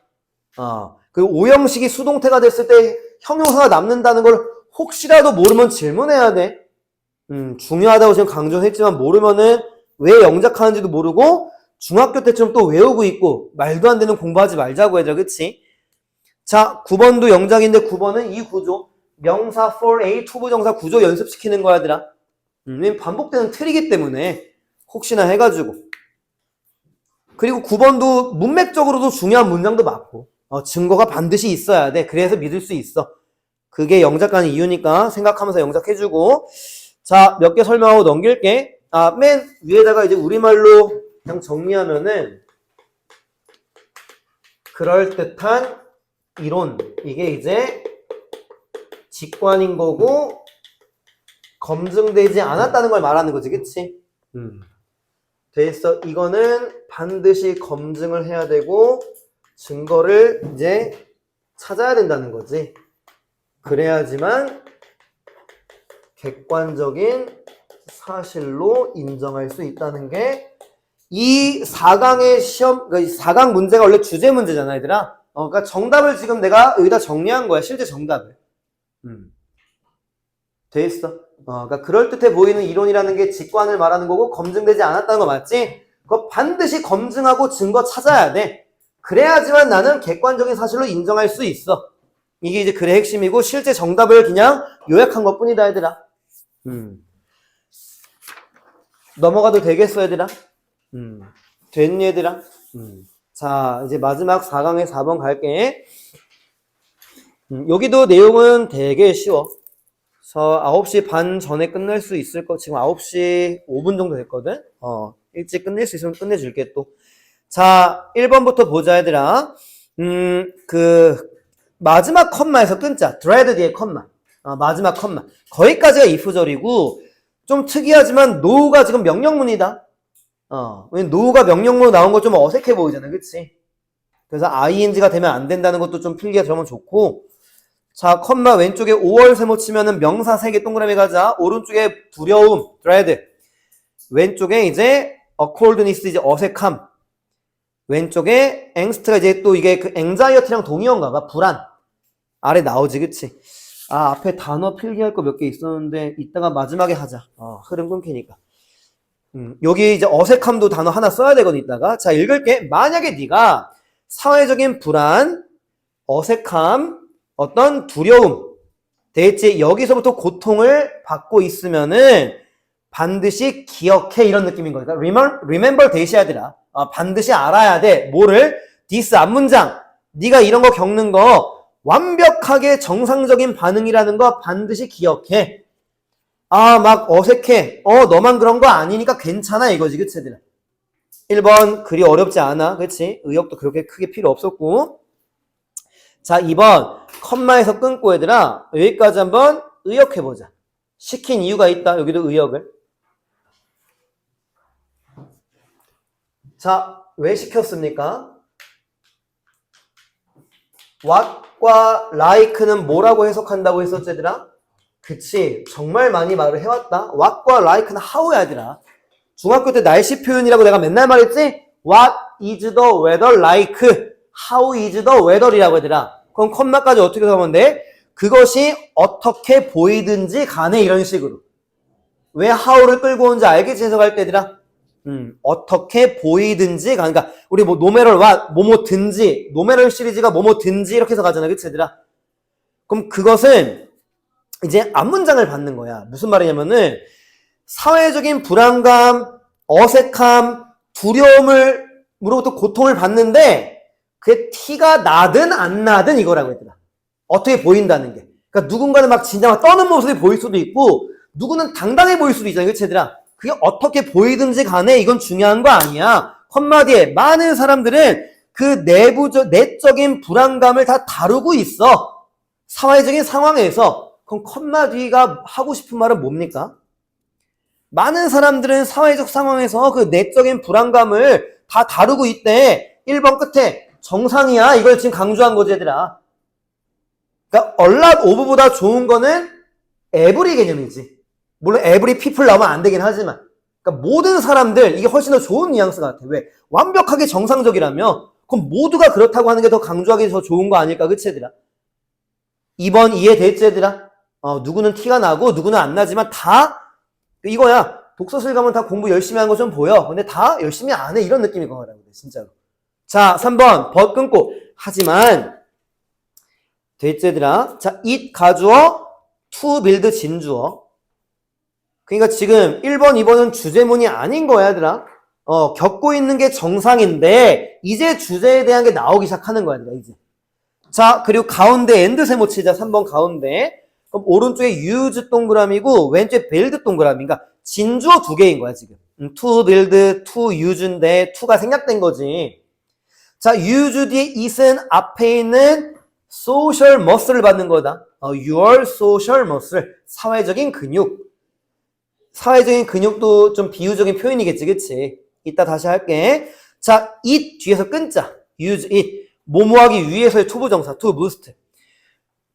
그 오형식이 수동태가 됐을 때 형용사가 남는다는 걸 혹시라도 모르면 질문해야 돼. 중요하다고 지금 강조했지만 모르면은 왜 영작하는지도 모르고 중학교 때처럼 또 외우고 있고 말도 안 되는 공부하지 말자고 얘들아, 그치? 자, 9번도 영작인데 9번은 이 구조. 명사 for A 투부정사 구조 연습시키는 거야, 얘들아. 반복되는 틀이기 때문에 혹시나 해가지고. 그리고 9번도 문맥적으로도 중요한 문장도 맞고 증거가 반드시 있어야 돼. 그래서 믿을 수 있어. 그게 영작 가는 이유니까 생각하면서 영작해주고. 자, 몇 개 설명하고 넘길게. 맨 위에다가 이제 우리말로 그냥 정리하면은 그럴듯한 이론. 이게 이제 직관인 거고 검증되지 않았다는 걸 말하는 거지, 그치? 됐어. 이거는 반드시 검증을 해야 되고 증거를 이제 찾아야 된다는 거지. 그래야지만 객관적인 사실로 인정할 수 있다는 게 이 4강의 시험, 그러니까 4강 문제가 원래 주제 문제잖아, 얘들아. 그러니까 정답을 지금 내가 여기다 정리한 거야, 실제 정답을. 됐어. 그러니까 그럴듯해 보이는 이론이라는 게 직관을 말하는 거고 검증되지 않았다는 거 맞지? 그거 반드시 검증하고 증거 찾아야 돼. 그래야지만 나는 객관적인 사실로 인정할 수 있어. 이게 이제 글의 핵심이고 실제 정답을 그냥 요약한 것 뿐이다, 얘들아. 넘어가도 되겠어, 얘들아? 됐니, 얘들아? 자, 이제 마지막 4강의 4번 갈게. 여기도 내용은 되게 쉬워. 9시 반 전에 끝낼 수 있을 거. 지금 9시 5분 정도 됐거든? 일찍 끝낼 수 있으면 끝내줄게, 또. 자, 1번부터 보자, 얘들아. 마지막 컴마에서 끊자. dread 뒤에 컴마. 마지막 컴마. 거기까지가 if절이고, 좀 특이하지만, no가 지금 명령문이다. no가 명령문으로 나온 거 좀 어색해 보이잖아, 그치? 그래서 ing가 되면 안 된다는 것도 좀 필기가 들어가면 좋고, 자, 컴마 왼쪽에 5월 세모 치면은 명사 3개 동그라미 가자. 오른쪽에 두려움, dread. 왼쪽에 이제 awkwardness, 이제 어색함. 왼쪽에 angst가 이제 또 이게 그 anxiety랑 동의어인가 봐. 불안. 아래 나오지, 그치? 앞에 단어 필기할 거 몇 개 있었는데 이따가 마지막에 하자. 흐름 끊기니까. 여기 이제 어색함도 단어 하나 써야 되거든, 이따가. 자, 읽을게. 만약에 네가 사회적인 불안, 어색함, 어떤 두려움, 대체 여기서부터 고통을 받고 있으면은 반드시 기억해, 이런 느낌인 거니까. remember 대시해야 되라. 반드시 알아야 돼. 뭐를? this 앞문장. 네가 이런 거 겪는 거 완벽하게 정상적인 반응이라는 거 반드시 기억해. 막 어색해. 너만 그런 거 아니니까 괜찮아, 이거지, 그치, 얘들아? 1번 글이 어렵지 않아, 그치? 의역도 그렇게 크게 필요 없었고. 자, 2번 컴마에서 끊고, 얘들아, 여기까지 한번 의역해보자. 시킨 이유가 있다. 여기도 의역을. 자, 왜 시켰습니까? what과 like는 뭐라고 해석한다고 했었지, 얘들아? 그치. 정말 많이 말을 해왔다. what과 like는 how야, 얘들아. 중학교 때 날씨 표현이라고 내가 맨날 말했지? What is the weather like? How is the weather이라고 얘들아. 그럼 컴마까지 어떻게 해석하면 돼? 그것이 어떻게 보이든지 간에 이런 식으로. 왜 how를 끌고 온지 알겠지? 해석할 때 얘들아. 어떻게 보이든지 간. 그러니까 우리 뭐 no matter what, 뭐뭐든지, no matter 시리즈가 뭐뭐든지 이렇게 해석하잖아. 그치 얘들아? 그럼 그것은 이제 앞문장을 받는 거야. 무슨 말이냐면은 사회적인 불안감, 어색함, 두려움으로부터 고통을 받는데 그게 티가 나든 안 나든 이거라고 했더라. 어떻게 보인다는 게. 그러니까 누군가는 막 진짜 막 떠는 모습이 보일 수도 있고 누구는 당당해 보일 수도 있잖아요. 그치 얘들아? 그게 어떻게 보이든지 간에 이건 중요한 거 아니야. 컷마디에 많은 사람들은 그 내적인 불안감을 다 다루고 있어. 사회적인 상황에서. 그럼 컷마디가 하고 싶은 말은 뭡니까? 많은 사람들은 사회적 상황에서 그 내적인 불안감을 다 다루고 있대. 1번 끝에 정상이야. 이걸 지금 강조한 거지 얘들아. 그러니까 a lot of보다 좋은 거는 every 개념이지. 물론 every people 나오면 안 되긴 하지만 그러니까 모든 사람들 이게 훨씬 더 좋은 뉘앙스 같아. 왜? 완벽하게 정상적이라며 그럼 모두가 그렇다고 하는 게 더 강조하기 더 좋은 거 아닐까? 그치 얘들아? 2번 이해됐지 얘들아? 누구는 티가 나고 누구는 안 나지만 다 이거야. 독서실 가면 다 공부 열심히 하는 거 좀 보여. 근데 다 열심히 안 해. 이런 느낌인 거라고. 진짜로. 자, 3번. 벗 끊고. 하지만 됐지 얘들아? 자, it 가주어, to build 진주어. 그러니까 지금 1번, 2번은 주제문이 아닌 거야 얘들아. 겪고 있는 게 정상인데 이제 주제에 대한 게 나오기 시작하는 거야 얘들아. 이제. 자, 그리고 가운데 엔드 세모 치자. 3번 가운데. 그럼 오른쪽에 use 동그라미고 왼쪽에 build 동그라미. 그러니까 진주어 두 개인 거야 지금. to build, to use인데 to가 생략된 거지. 자, use 뒤에 it은 앞에 있는 social muscle을 받는 거다. your social muscle. 사회적인 근육. 사회적인 근육도 좀 비유적인 표현이겠지, 그치? 이따 다시 할게. 자, it 뒤에서 끊자. use it. 뭐뭐하기 위해서의 초보정사, to boost.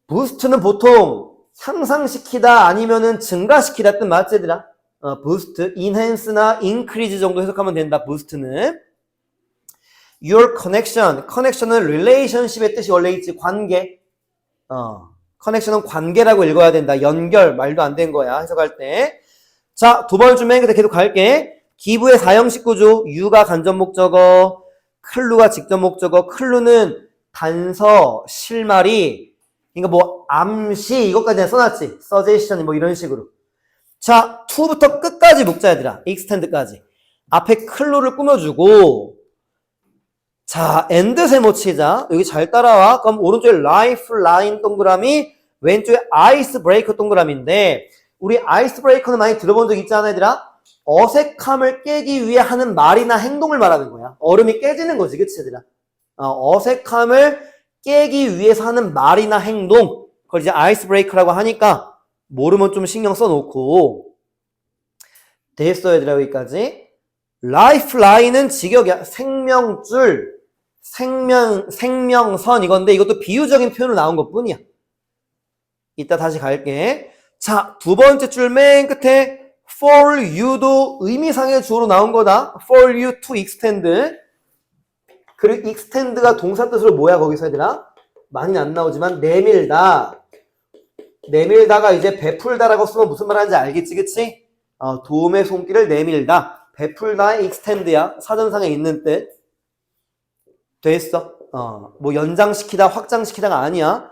boost는 보통 향상시키다 아니면은 증가시키다 뜻 맞지, 얘들아? boost, enhance나 increase 정도 해석하면 된다, boost는. your connection. connection은 relationship의 뜻이 원래 있지, 관계. connection은 관계라고 읽어야 된다. 연결, 말도 안 된 거야, 해석할 때. 자, 두 번째 맨 끝에 계속 갈게. 기부의 사형식 구조, 유가 간접 목적어, 클루가 직접 목적어, 클루는 단서, 실마리, 그러니까 뭐 암시 이것까지 써놨지. suggestion 뭐 이런 식으로. 자, to부터 끝까지 묶자 얘들아. extend까지. 앞에 클루를 꾸며주고 자, end 세모 치자. 여기 잘 따라와. 그럼 오른쪽에 lifeline 동그라미, 왼쪽에 icebreaker 동그라미인데 우리 아이스브레이커는 많이 들어본 적 있지 않아 얘들아? 어색함을 깨기 위해 하는 말이나 행동을 말하는 거야. 얼음이 깨지는 거지, 그치 얘들아? 어색함을 깨기 위해서 하는 말이나 행동. 그걸 이제 아이스브레이커라고 하니까 모르면 좀 신경 써놓고. 됐어 얘들아 여기까지. 라이프라인은 직역이야. 생명줄, 생명선 이건데 이것도 비유적인 표현으로 나온 것 뿐이야. 이따 다시 갈게. 자, 두 번째 줄 맨 끝에 for you도 의미상의 주어로 나온 거다. for you to extend. 그리고 extend가 동사 뜻으로 뭐야 거기서 얘들아? 많이 안 나오지만 내밀다. 내밀다가 이제 베풀다라고 쓰면 무슨 말 하는지 알겠지, 그치? 도움의 손길을 내밀다. 베풀다의 extend야. 사전상에 있는 뜻. 됐어. 뭐 연장시키다, 확장시키다가 아니야.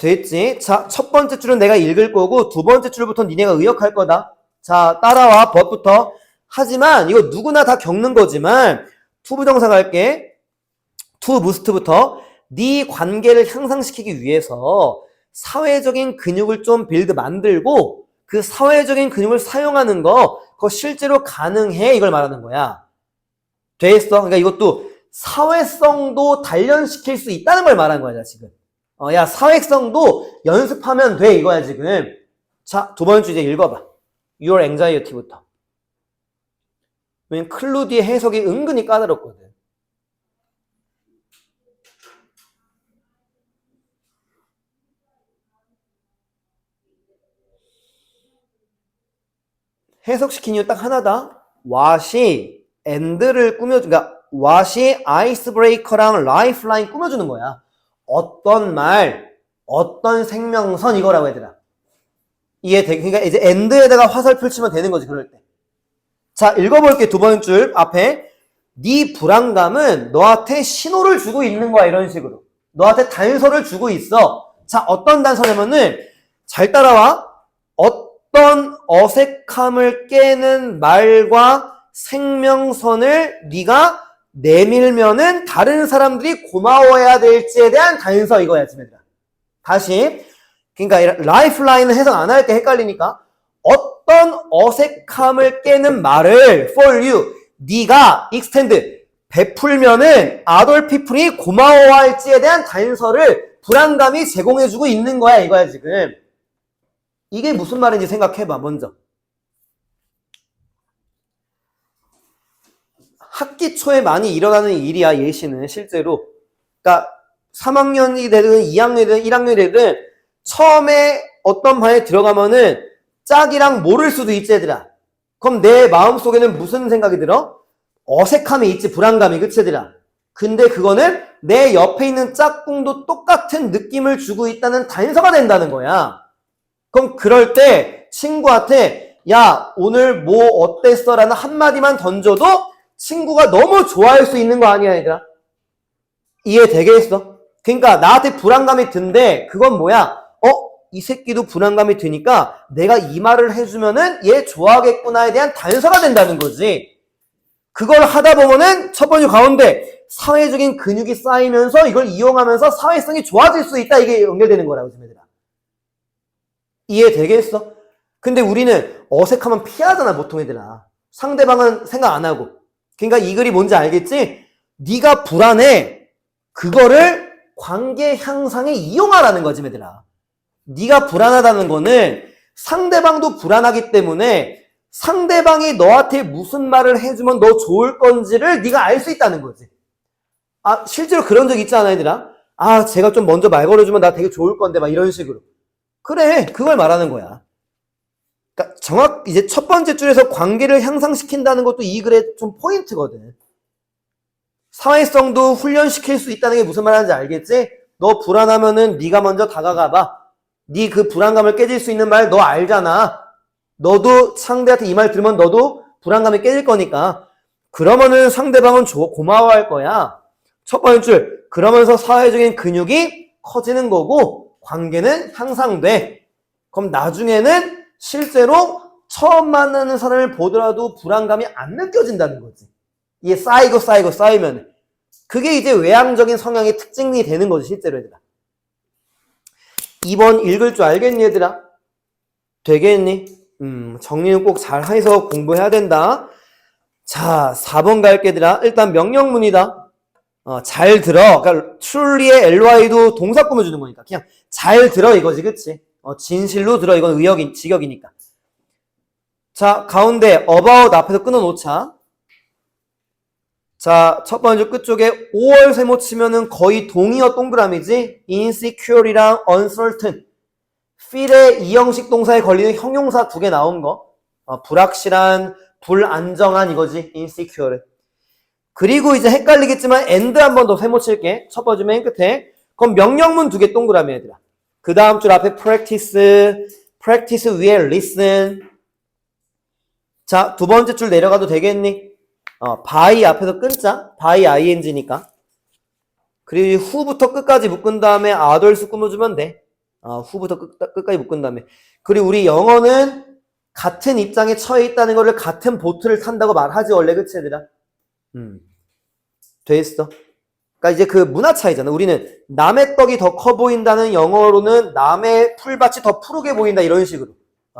됐지? 자, 첫 번째 줄은 내가 읽을 거고 두 번째 줄부터 니네가 의역할 거다. 자, 따라와. 벗부터. 하지만 이거 누구나 다 겪는 거지만 to 부정사 갈게. to boost부터 네 관계를 향상시키기 위해서 사회적인 근육을 좀 빌드 만들고 그 사회적인 근육을 사용하는 거 그거 실제로 가능해 이걸 말하는 거야. 됐어? 그러니까 이것도 사회성도 단련시킬 수 있다는 걸 말하는 거야 지금. 야, 사회성도 연습하면 돼, 이거야, 지금. 자, 두 번째 이제 읽어봐. Your anxiety부터. 왜냐면 클루디의 해석이 은근히 까다롭거든. 해석시킨 이유 딱 하나다. what이 and를 그러니까 what이 아이스브레이커랑 라이프라인 꾸며주는 거야. 어떤 말, 어떤 생명선 이거라고 얘들아. 이해되게? 그러니까 이제 and에다가 화살표 치면 되는 거지, 그럴 때. 자, 읽어볼게. 두 번째 줄 앞에. 네 불안감은 너한테 신호를 주고 있는 거야, 이런 식으로. 너한테 단서를 주고 있어. 자, 어떤 단서냐면은 잘 따라와. 어떤 어색함을 깨는 말과 생명선을 네가 내밀면은 다른 사람들이 고마워해야 될지에 대한 단서 이거야, 지금 얘들아. 다시. 그러니까 라이프라인은 해석 안 할게 헷갈리니까 어떤 어색함을 깨는 말을 for you 네가 extend 베풀면은 other people이 고마워할지에 대한 단서를 불안감이 제공해주고 있는 거야 이거야 지금. 이게 무슨 말인지 생각해봐 먼저. 학기 초에 많이 일어나는 일이야 예시는 실제로. 그러니까 3학년이 되든 2학년이 되든 1학년이 되든 처음에 어떤 반에 들어가면은 짝이랑 모를 수도 있지 얘들아. 그럼 내 마음속에는 무슨 생각이 들어? 어색함이 있지, 불안감이. 그치 얘들아? 근데 그거는 내 옆에 있는 짝꿍도 똑같은 느낌을 주고 있다는 단서가 된다는 거야. 그럼 그럴 때 친구한테 야 오늘 뭐 어땠어? 라는 한마디만 던져도 친구가 너무 좋아할 수 있는 거 아니야 얘들아? 이해되겠어? 그러니까 나한테 불안감이 든데 그건 뭐야? 이 새끼도 불안감이 드니까 내가 이 말을 해주면은 얘 좋아하겠구나에 대한 단서가 된다는 거지. 그걸 하다 보면은 첫 번째 가운데 사회적인 근육이 쌓이면서 이걸 이용하면서 사회성이 좋아질 수 있다. 이게 연결되는 거라고 지금 얘들아. 이해되겠어? 근데 우리는 어색하면 피하잖아 보통 애들아. 상대방은 생각 안 하고. 그러니까 이 글이 뭔지 알겠지? 네가 불안해. 그거를 관계 향상에 이용하라는 거지 얘들아. 네가 불안하다는 거는 상대방도 불안하기 때문에 상대방이 너한테 무슨 말을 해주면 너 좋을 건지를 네가 알 수 있다는 거지. 아 실제로 그런 적 있지 않아 얘들아? 아 제가 좀 먼저 말 걸어주면 나 되게 좋을 건데 막 이런 식으로. 그래 그걸 말하는 거야. 그러니까 이제 첫 번째 줄에서 관계를 향상시킨다는 것도 이 글의 좀 포인트거든. 사회성도 훈련시킬 수 있다는 게 무슨 말하는지 알겠지? 너 불안하면은 네가 먼저 다가가봐. 네 그 불안감을 깨질 수 있는 말 너 알잖아. 너도 상대한테 이 말 들으면 너도 불안감이 깨질 거니까. 그러면은 상대방은 고마워할 거야. 첫 번째 줄. 그러면서 사회적인 근육이 커지는 거고 관계는 향상돼. 그럼 나중에는 실제로 처음 만나는 사람을 보더라도 불안감이 안 느껴진다는 거지. 이게 쌓이면. 그게 이제 외향적인 성향의 특징이 되는 거지 실제로 얘들아. 2번 읽을 줄 알겠니 얘들아? 되겠니? 정리는 꼭 잘 해서 공부해야 된다. 자 4번 갈게 얘들아. 일단 명령문이다. 잘 들어. 그러니까 truly의 ly도 동사 꾸며주는 거니까 그냥 잘 들어 이거지 그치? 진실로 들어. 이건 직역이니까. 자 가운데 about 앞에서 끊어놓자. 자, 첫 번째 끝쪽에 5월 세모 치면은 거의 동의어 동그라미지. insecure이랑 uncertain. feel의 이형식 동사에 걸리는 형용사 2개 나온 거. 불확실한, 불안정한 이거지. insecure. 그리고 이제 헷갈리겠지만 and 한 번 더 세모 칠게. 첫 번째 맨 끝에. 그럼 명령문 2개 동그라미 얘들아. 그 다음 줄 앞에 practice 위에 listen. 자, 두 번째 줄 내려가도 되겠니? by 앞에서 끊자. by ing니까. 그리고 후부터 끝까지 묶은 다음에 others 꾸며주면 돼. 후부터 끝까지 묶은 다음에. 그리고 우리 영어는 같은 입장에 처해 있다는 거를 같은 보트를 탄다고 말하지 원래 그치 얘들아? 됐어. 그러니까 이제 그 문화 차이잖아. 우리는 남의 떡이 더 커 보인다는 영어로는 남의 풀밭이 더 푸르게 보인다 이런 식으로.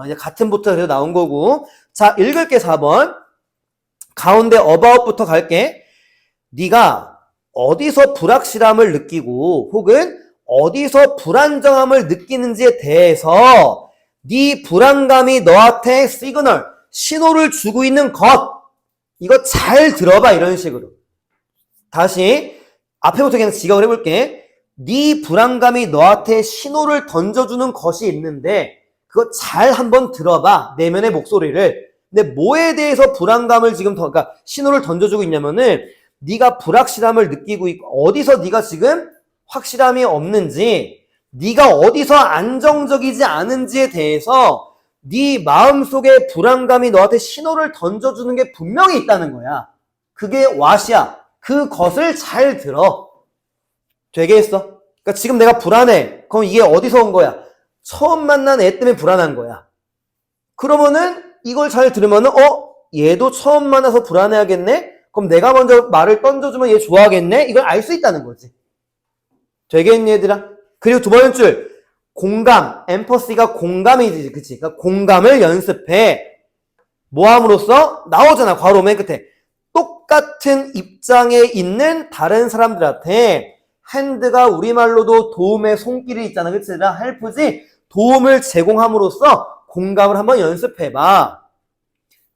이제 같은 보트가 그래서 나온 거고. 자 읽을게 4번. 가운데 about부터 갈게. 네가 어디서 불확실함을 느끼고 혹은 어디서 불안정함을 느끼는지에 대해서 네 불안감이 너한테 시그널, 신호를 주고 있는 것 이거 잘 들어봐. 이런 식으로. 다시 앞에부터 그냥 지각을 해볼게. 네 불안감이 너한테 신호를 던져주는 것이 있는데 그거 잘 한번 들어봐. 내면의 목소리를. 근데 뭐에 대해서 불안감을 지금 그러니까 신호를 던져주고 있냐면은 네가 불확실함을 느끼고 있고 어디서 네가 지금 확실함이 없는지 네가 어디서 안정적이지 않은지에 대해서 네 마음속에 불안감이 너한테 신호를 던져주는 게 분명히 있다는 거야. 그게 왓이야. 그것을 잘 들어. 되겠어? 그러니까 지금 내가 불안해. 그럼 이게 어디서 온 거야? 처음 만난 애 때문에 불안한 거야. 그러면은 이걸 잘 들으면은 얘도 처음 만나서 불안해하겠네? 그럼 내가 먼저 말을 던져주면 얘 좋아하겠네? 이걸 알 수 있다는 거지. 되겠니 얘들아? 그리고 두 번째 줄 공감, 엠퍼시가 공감이지, 그치? 그러니까 공감을 연습해. 뭐 함으로써? 나오잖아, 괄호 맨 끝에. 똑같은 입장에 있는 다른 사람들한테 핸드가 우리말로도 도움의 손길이 있잖아, 그치? 헬프지? 도움을 제공함으로써 공감을 한번 연습해봐.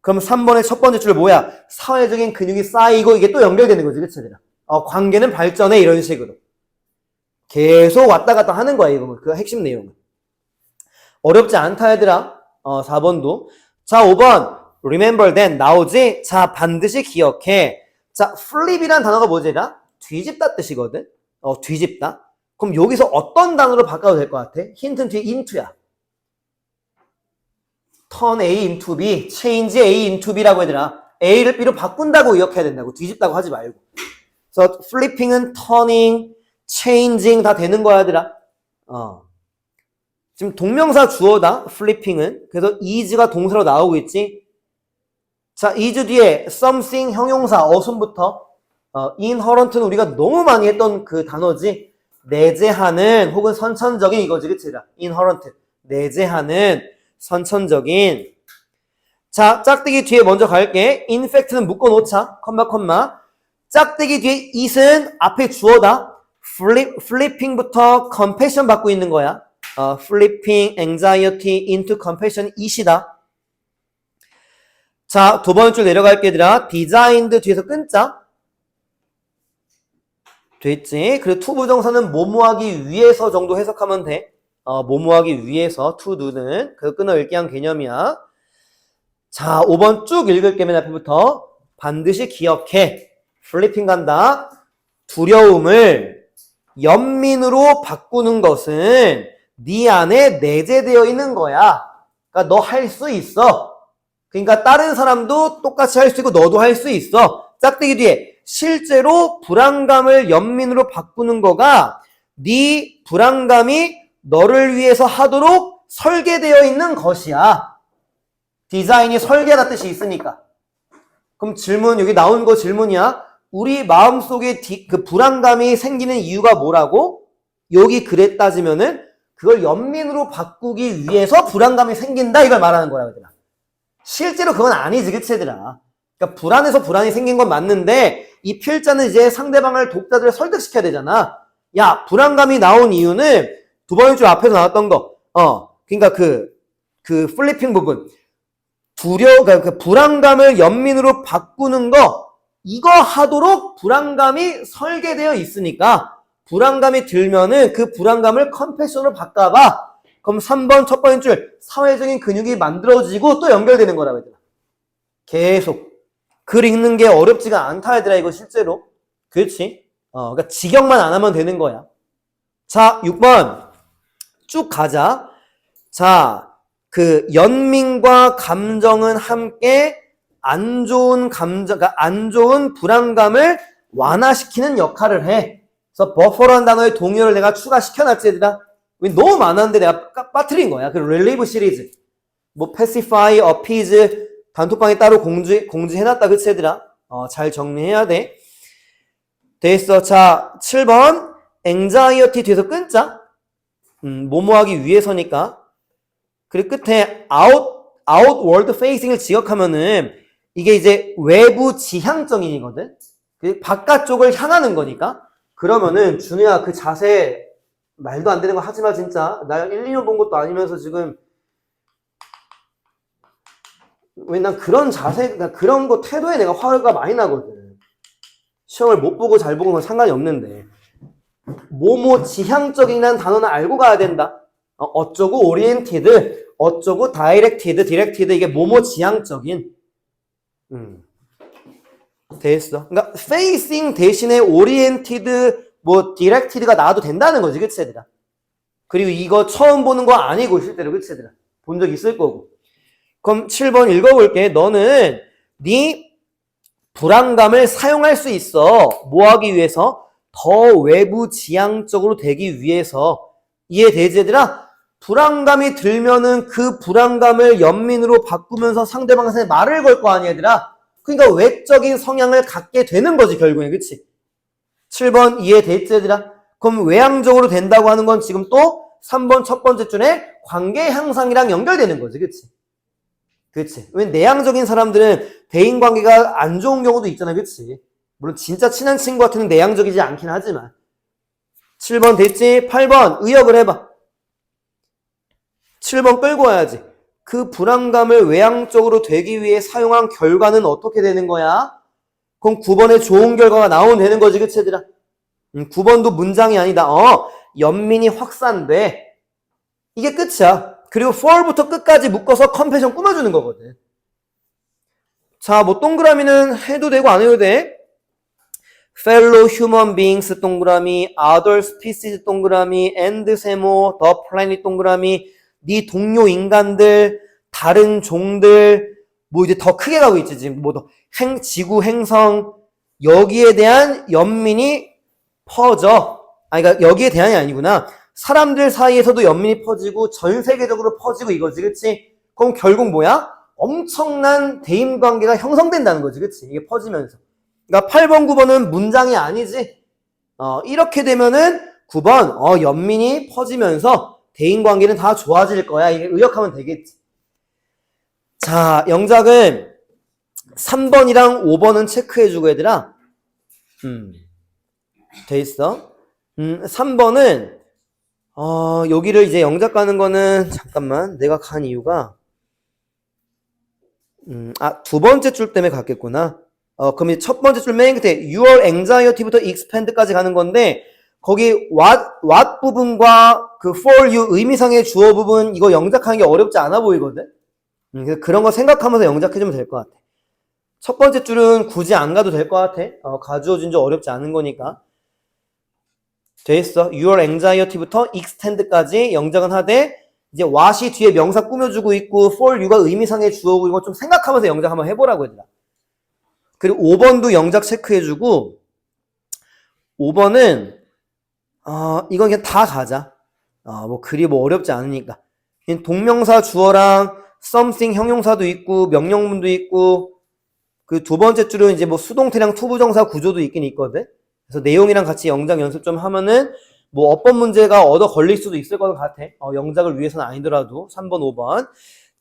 그럼 3번의 첫 번째 줄 뭐야? 사회적인 근육이 쌓이고 이게 또 연결되는 거지, 그치? 관계는 발전해, 이런 식으로. 계속 왔다 갔다 하는 거야, 이거. 그 핵심 내용은. 어렵지 않다, 얘들아. 4번도. 자, 5번. remember then 나오지? 자, 반드시 기억해. 자, flip이란 단어가 뭐지, 얘들아? 뒤집다 뜻이거든? 뒤집다. 그럼 여기서 어떤 단어로 바꿔도 될 것 같아? 힌트는 뒤에 into야. turn A into B, change A into B라고 얘들아. A를 B로 바꾼다고 기억해야 된다고. 뒤집다고 하지 말고. 그래서 flipping은 turning, changing 다 되는 거야, 얘들아. 지금 동명사 주어다, flipping은. 그래서 is가 동사로 나오고 있지. 자, is 뒤에 something 형용사, 어순부터. inherent는 우리가 너무 많이 했던 그 단어지. 내재하는 혹은 선천적인 이거지, 그치? inherent. 내재하는 선천적인. 자, 짝대기 뒤에 먼저 갈게. in fact는 묶어놓자. 컴마. 짝대기 뒤에 it은 앞에 주어다. flipping부터 compassion 받고 있는 거야. flipping anxiety into compassion it이다. 자, 두 번째 줄 내려갈게, 얘들아. designed 뒤에서 끊자. 됐지? 그리고 to 부정사는 뭐뭐하기 위해서 정도 해석하면 돼. 뭐뭐하기 위해서 to do는 그 끊어 읽기 한 개념이야. 자, 5번 쭉 읽을게. 맨 앞에부터. 반드시 기억해. 플리핑 간다. 두려움을 연민으로 바꾸는 것은 네 안에 내재되어 있는 거야. 그러니까 너 할 수 있어. 그러니까 다른 사람도 똑같이 할 수 있고 너도 할 수 있어. 짝대기 뒤에 실제로 불안감을 연민으로 바꾸는 거가 네 불안감이 너를 위해서 하도록 설계되어 있는 것이야. 디자인이 설계라는 뜻이 있으니까. 그럼 질문, 여기 나온 거 질문이야. 우리 마음속에 그 불안감이 생기는 이유가 뭐라고? 여기 그래 따지면은 그걸 연민으로 바꾸기 위해서 불안감이 생긴다 이걸 말하는 거야, 얘들아. 실제로 그건 아니지, 그치, 얘들아. 그러니까 불안해서 불안이 생긴 건 맞는데 이 필자는 이제 상대방을 독자들을 설득시켜야 되잖아. 야, 불안감이 나온 이유는 두 번째 줄 앞에서 나왔던 거. 그러니까 그 플리핑 부분. 그러니까 불안감을 연민으로 바꾸는 거, 이거 하도록 불안감이 설계되어 있으니까 불안감이 들면은 그 불안감을 컴패션으로 바꿔봐. 그럼 3번 첫 번째 줄 사회적인 근육이 만들어지고 또 연결되는 거라고 얘들아. 계속. 글 읽는 게 어렵지가 않다 얘들아 이거 실제로. 그렇지? 그러니까 직역만 안 하면 되는 거야. 자, 6번 쭉 가자. 자, 그 연민과 감정은 함께 안 좋은 감정, 그러니까 안 좋은 불안감을 완화시키는 역할을 해. 그래서 버퍼라는 단어의 동요를 내가 추가시켜놨지 얘들아. 너무 많았는데 내가 빠뜨린 거야. 그 릴리브 시리즈. 뭐 pacify, appease 단톡방에 따로 공지해놨다. 그치 얘들아? 잘 정리해야 돼. 됐어. 자, 7번 anxiety 뒤에서 끊자. 뭐뭐하기 위해서니까. 그리고 끝에 outward facing을 지역하면은 이게 이제 외부 지향적인이거든. 바깥쪽을 향하는 거니까. 그러면은 준우야 그 자세 말도 안 되는 거 하지 마 진짜. 나 1, 2년 본 것도 아니면서 지금 왜 난 그런 자세, 그런 거 태도에 내가 화가 많이 나거든. 시험을 못 보고 잘 보고 는 상관이 없는데. 뭐뭐 지향적이라는 단어는 알고 가야 된다. 어쩌고 오리엔티드, 어쩌고 다이렉티드, 디렉티드 이게 뭐뭐 지향적인. 됐어. 그러니까 facing 대신에 oriented, 뭐 directed가 나와도 된다는 거지, 그치 얘들아? 그리고 이거 처음 보는 거 아니고 실제로, 그치 얘들아? 본 적 있을 거고. 그럼 7번 읽어볼게. 너는 네 불안감을 사용할 수 있어. 뭐 하기 위해서? 더 외부 지향적으로 되기 위해서. 이해되지 얘들아? 불안감이 들면은 그 불안감을 연민으로 바꾸면서 상대방한테 말을 걸 거 아니야 얘들아? 그러니까 외적인 성향을 갖게 되는 거지 결국에, 그치? 7번 이해됐지 얘들아? 그럼 외향적으로 된다고 하는 건 지금 또 3번 첫 번째 줄에 관계 향상이랑 연결되는 거지, 그치? 그치? 왜 내향적인 사람들은 대인관계가 안 좋은 경우도 있잖아, 그치? 물론 진짜 친한 친구한테는 내향적이지 않긴 하지만. 7번 됐지? 8번 의역을 해봐. 7번 끌고 와야지. 그 불안감을 외향적으로 되기 위해 사용한 결과는 어떻게 되는 거야? 그럼 9번에 좋은 결과가 나오면 되는 거지, 그치 얘들아? 9번도 문장이 아니다. 연민이 확산돼. 이게 끝이야. 그리고 for부터 끝까지 묶어서 컴패션 꾸며주는 거거든. 자, 뭐 동그라미는 해도 되고 안 해도 돼. fellow human beings 동그라미, other species 동그라미, and 세모, the planet 동그라미, 네 동료 인간들, 다른 종들, 뭐 이제 더 크게 가고 있지 지금. 뭐 더 지구 행성, 여기에 대한 연민이 퍼져. 그러니까 여기에 대한이 아니구나. 사람들 사이에서도 연민이 퍼지고 전 세계적으로 퍼지고 이거지, 그치? 그럼 결국 뭐야? 엄청난 대인관계가 형성된다는 거지, 그치? 이게 퍼지면서. 그러니까 8번, 9번은 문장이 아니지. 이렇게 되면은 9번, 연민이 퍼지면서 대인관계는 다 좋아질 거야. 이게 의역하면 되겠지. 자, 영작은 3번이랑 5번은 체크해주고 얘들아. 돼 있어. 3번은 여기를 이제 영작 가는 거는 잠깐만 내가 간 이유가 두 번째 줄 때문에 갔겠구나. 그럼 이제 첫 번째 줄 맨 끝에 your anxiety부터 expand까지 가는 건데 거기 what 부분과 그 for you 의미상의 주어 부분 이거 영작하는 게 어렵지 않아 보이거든. 그래서 그런 거 생각하면서 영작해주면 될 것 같아. 첫 번째 줄은 굳이 안 가도 될 것 같아. 가주어 진주 어렵지 않은 거니까. 돼 있어. your anxiety부터 extend까지 영작은 하되 이제 what이 뒤에 명사 꾸며주고 있고 for you가 의미상의 주어고 이거 좀 생각하면서 영작 한번 해보라고 얘들아. 그리고 5번도 영작 체크해주고 5번은 이건 그냥 다 가자. 뭐 그리 뭐 어렵지 않으니까. 동명사 주어랑 something 형용사도 있고 명령문도 있고 그 두 번째 줄은 이제 뭐 수동태랑 투부정사 구조도 있긴 있거든. 그래서 내용이랑 같이 영작 연습 좀 하면은 뭐 어법 문제가 얻어 걸릴 수도 있을 것 같아. 영작을 위해서는 아니더라도 3번, 5번.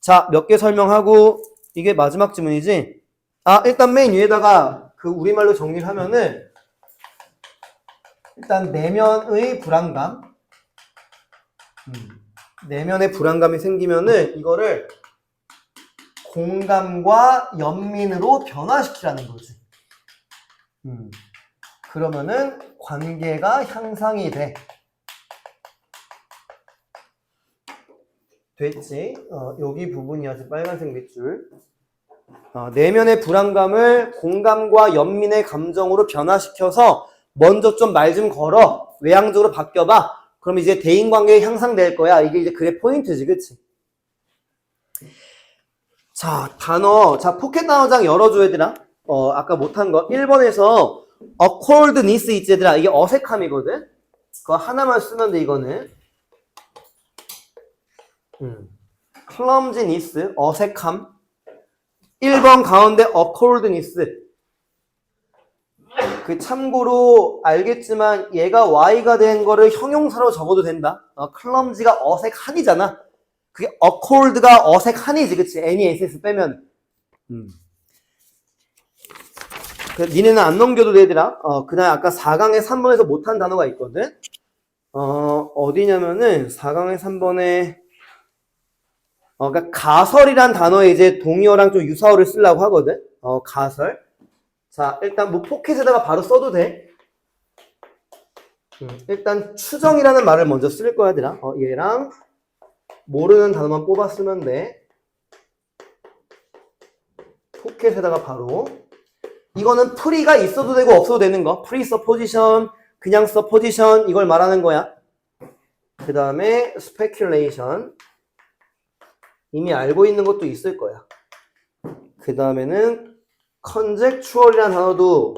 자, 몇 개 설명하고 이게 마지막 지문이지. 일단 맨 위에다가 그 우리말로 정리를 하면은 일단 내면의 불안감. 내면의 불안감이 생기면은 이거를 공감과 연민으로 변화시키라는 거지. 그러면은 관계가 향상이 돼. 됐지? 여기 부분이 아주 빨간색 밑줄. 내면의 불안감을 공감과 연민의 감정으로 변화시켜서 먼저 좀 말 좀 걸어. 외향적으로 바뀌어봐. 그럼 이제 대인관계 향상될 거야. 이게 이제 그게 포인트지, 그치? 자, 단어. 자, 포켓 단어장 열어줘, 얘들아. 아까 못한 거. 1번에서 awkwardness 있지, 얘들아. 이게 어색함이거든? 그거 하나만 쓰면 돼, 이거는. clumsiness, 어색함. 1번 가운데 awkwardness. 그 참고로 알겠지만 얘가 Y가 된 거를 형용사로 적어도 된다. clumsy가 어색한이잖아. 그게 awkward가 어색한이지, 그치? any ss 빼면. 니네는 안 넘겨도 되더라. 그날 아까 4강에 3번에서 못한 단어가 있거든. 어디냐면은 4강에 3번에 그러니까 가설이란 단어에 이제 동의어랑 좀 유사어를 쓰려고 하거든. 가설. 자, 일단 뭐 포켓에다가 바로 써도 돼. 일단 추정이라는 말을 먼저 쓸 거야, 얘들아. 얘랑 모르는 단어만 뽑아 쓰면 돼. 포켓에다가 바로. 이거는 프리가 있어도 되고 없어도 되는 거. 프리 서포지션, 그냥 서포지션 이걸 말하는 거야. 그 다음에 스페큘레이션. 이미 알고 있는 것도 있을 거야. 그 다음에는 컨젝추얼이라는 단어도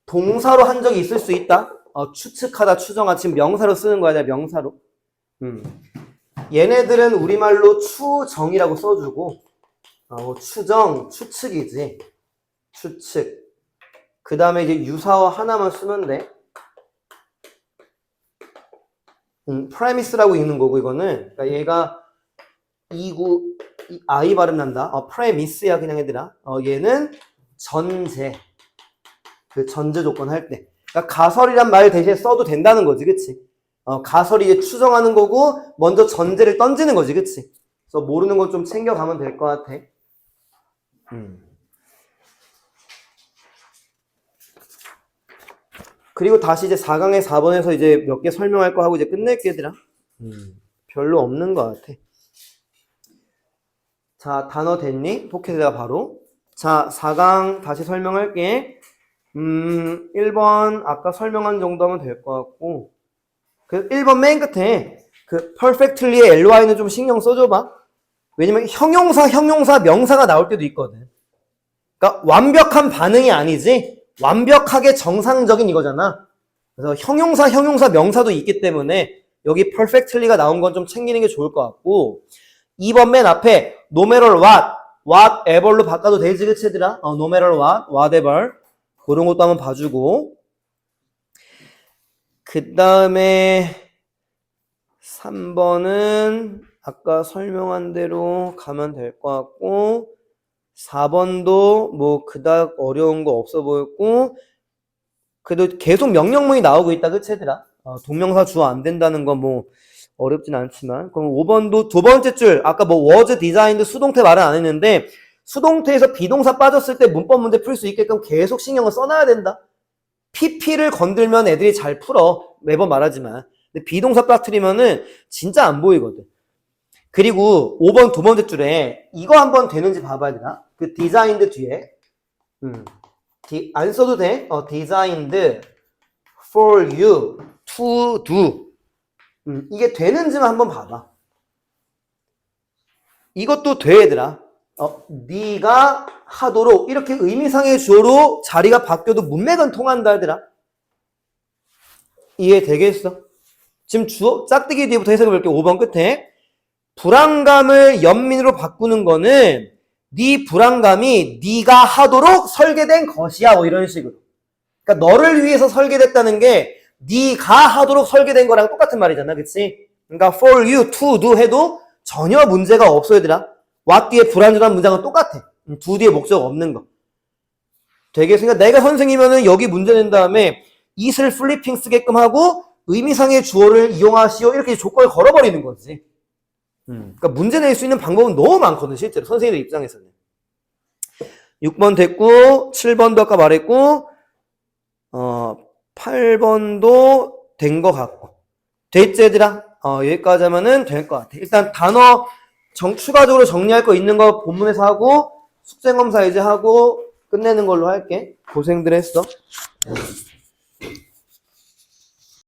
동사로 한 적이 있을 수 있다. 추측하다, 추정하다. 지금 명사로 쓰는 거야, 내가 명사로. 얘네들은 우리말로 추정이라고 써주고, 추정, 추측이지. 추측. 그 다음에 이제 유사어 하나만 쓰면 돼. 프레미스라고 읽는 거고, 이거는. 그러니까 얘가 I 발음 난다. 프레미스야, 그냥 얘들아. 얘는 전제. 그 전제 조건 할 때. 그러니까 가설이란 말 대신에 써도 된다는 거지, 그치? 가설이 이제 추정하는 거고, 먼저 전제를 던지는 거지, 그치? 그래서 모르는 건 좀 챙겨가면 될 것 같아. 그리고 다시 이제 4강의 4번에서 이제 몇 개 설명할 거 하고 이제 끝낼게, 얘들아. 별로 없는 것 같아. 자, 단어 됐니? 포켓에다가 바로. 자, 4강 다시 설명할게. 1번 아까 설명한 정도 하면 될 것 같고. 그 1번 맨 끝에 그 perfectly의 ly는 좀 신경 써줘봐. 왜냐면 형용사, 명사가 나올 때도 있거든. 그러니까 완벽한 반응이 아니지. 완벽하게 정상적인 이거잖아. 그래서 형용사, 명사도 있기 때문에 여기 perfectly가 나온 건 좀 챙기는 게 좋을 것 같고. 2번 맨 앞에 no matter what, whatever로 바꿔도 되지, 그치, 얘들아? no matter what, whatever. 그런 것도 한번 봐주고. 그 다음에 3번은 아까 설명한 대로 가면 될 것 같고, 4번도 뭐 그닥 어려운 거 없어 보였고, 그래도 계속 명령문이 나오고 있다, 그치, 얘들아? 동명사 주어 안 된다는 건 뭐 어렵진 않지만. 그럼 5번도 두 번째 줄, 아까 뭐 was designed 수동태 말은 안 했는데, 수동태에서 비동사 빠졌을 때 문법 문제 풀 수 있게끔 계속 신경을 써놔야 된다. PP를 건들면 애들이 잘 풀어. 매번 말하지만. 근데 비동사 빠뜨리면은 진짜 안 보이거든. 그리고 5번 두 번째 줄에 이거 한번 되는지 봐봐야 되나? 그 designed 뒤에. 안 써도 돼. designed for you to do. 이게 되는지만 한번 봐봐. 이것도 돼, 얘들아. 네가 하도록 이렇게 의미상의 주어로 자리가 바뀌어도 문맥은 통한다, 얘들아. 이해되겠어? 지금 주어 짝대기 뒤부터 해석해 볼게. 5번 끝에 불안감을 연민으로 바꾸는 거는 네 불안감이 네가 하도록 설계된 것이야, 뭐 이런 식으로. 그러니까 너를 위해서 설계됐다는 게 네가 하도록 설계된 거랑 똑같은 말이잖아, 그치? 그러니까 for you to do 해도 전혀 문제가 없어, 얘들아. what 뒤에 불완전한 문장은 똑같아. do 뒤에 목적 없는 거. 되겠으니까 내가 선생이면은 여기 문제 낸 다음에 it을 플리핑 쓰게끔 하고 의미상의 주어를 이용하시오 이렇게 조건을 걸어버리는 거지. 그러니까 문제 낼 수 있는 방법은 너무 많거든, 실제로 선생님들 입장에서는. 6번 됐고 7번도 아까 말했고 8번도 된 것 같고. 됐지, 얘들아? 여기까지 하면은 될 것 같아. 일단 단어 추가적으로 정리할 거 있는 거 본문에서 하고 숙제검사 이제 하고 끝내는 걸로 할게. 고생들 했어.